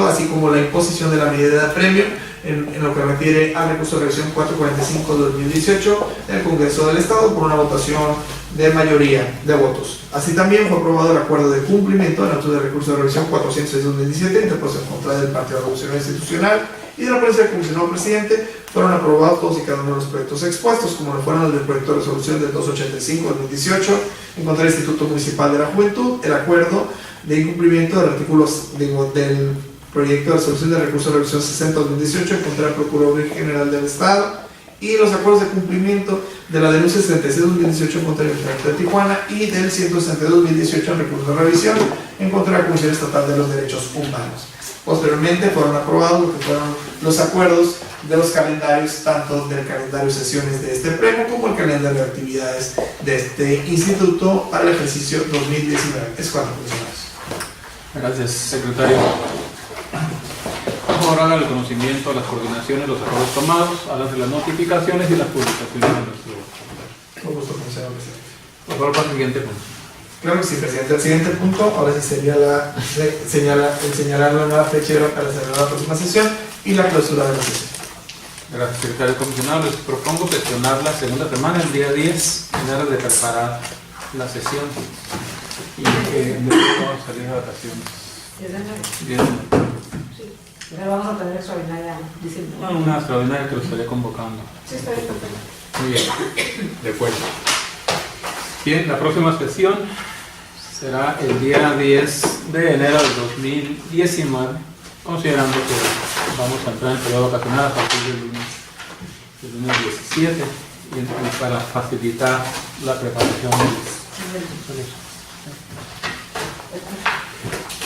así como la imposición de la medida de premio en lo que refiere al recurso de revisión 445-2018 del Congreso del Estado por una votación de mayoría de votos. Así también fue aprobado el acuerdo de cumplimiento en autos de recurso de revisión 406-2017 interpuesto en contra del Partido Revolucionario Institucional, y de la ponencia del comisionado presidente fueron aprobados todos y cada uno de los proyectos expuestos, como lo fueron el del proyecto de resolución del 285-2018 en contra del Instituto Municipal de la Juventud, el acuerdo de incumplimiento del artículo del proyecto de resolución de recurso de revisión 60-2018 en contra del Procurador General del Estado, y los acuerdos de cumplimiento de la denuncia 76-2018 en contra del Ayuntamiento de Tijuana y del 162-2018 en recurso de revisión en contra de la Comisión Estatal de los Derechos Humanos. Posteriormente fueron aprobados lo que fueron los acuerdos de los calendarios, tanto del calendario de sesiones de este pleno como el calendario de actividades de este instituto para el ejercicio 2019. Es cuanto, comisionados. Gracias, secretario. Por favor, haga el conocimiento a las coordinaciones, los acuerdos tomados, háganse las notificaciones y las publicaciones de los tribunales. Con gusto, comisionado presidente. Por favor, para el siguiente punto. Claro que sí, presidente. El siguiente punto, ahora sí sería el señalar la nueva fecha para celebrar la próxima sesión y la clausura de la sesión. Gracias, secretario comisionado. Les propongo gestionar la segunda semana, el día 10, en aras de preparar la sesión y que luego vamos a salir de vacaciones. Sí, pero vamos a tener extraordinaria diciembre. Una extraordinaria que lo estaré convocando. Sí, está bien. Muy bien, de acuerdo. Bien, la próxima sesión será el día 10 de enero del 2019, considerando que vamos a entrar en periodo vacacional a partir del lunes 17, y para facilitar la preparación del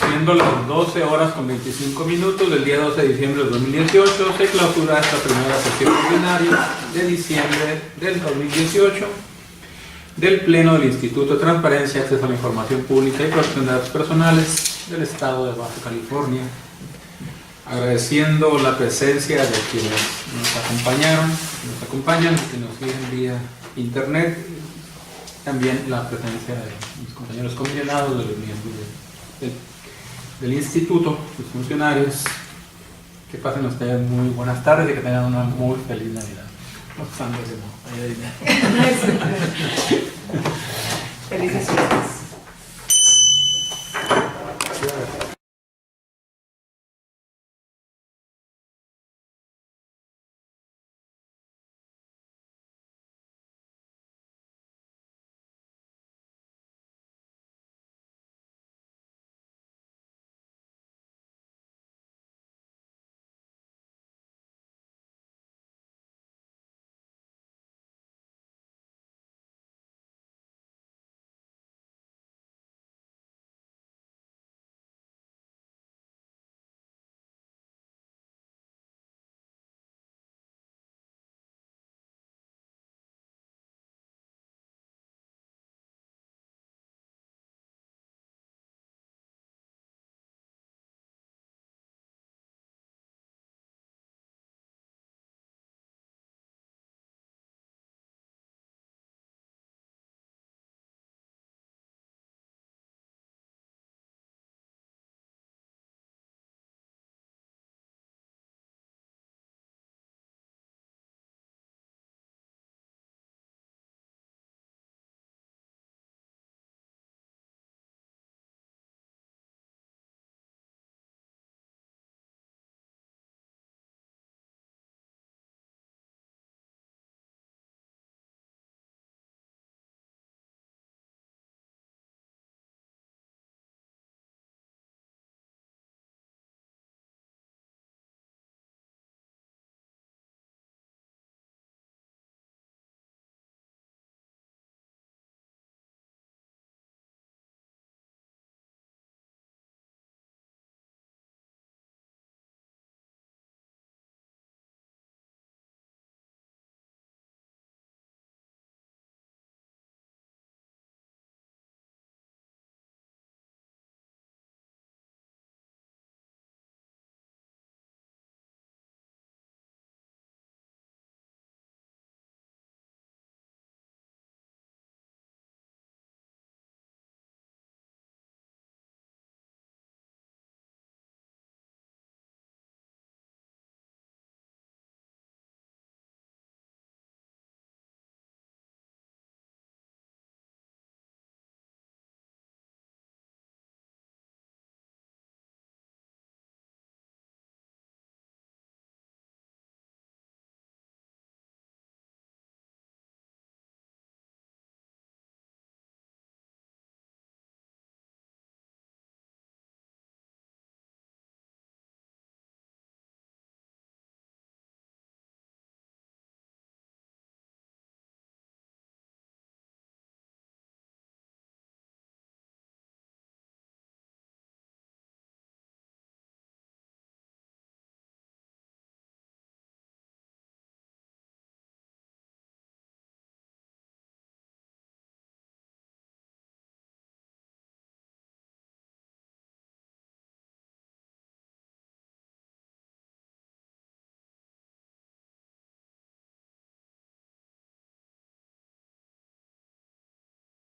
siendo las 12 horas con 25 minutos del día 12 de diciembre del 2018, se clausura esta primera sesión ordinaria de diciembre del 2018 del Pleno del Instituto de Transparencia, Acceso a la Información Pública y Protección de Datos Personales del Estado de Baja California. Agradeciendo la presencia de quienes nos acompañan, que nos siguen vía internet, también la presencia de mis compañeros comisionados, de los miembros del instituto, sus funcionarios. Que pasen ustedes muy buenas tardes y que tengan una muy feliz Navidad. Felices fiestas.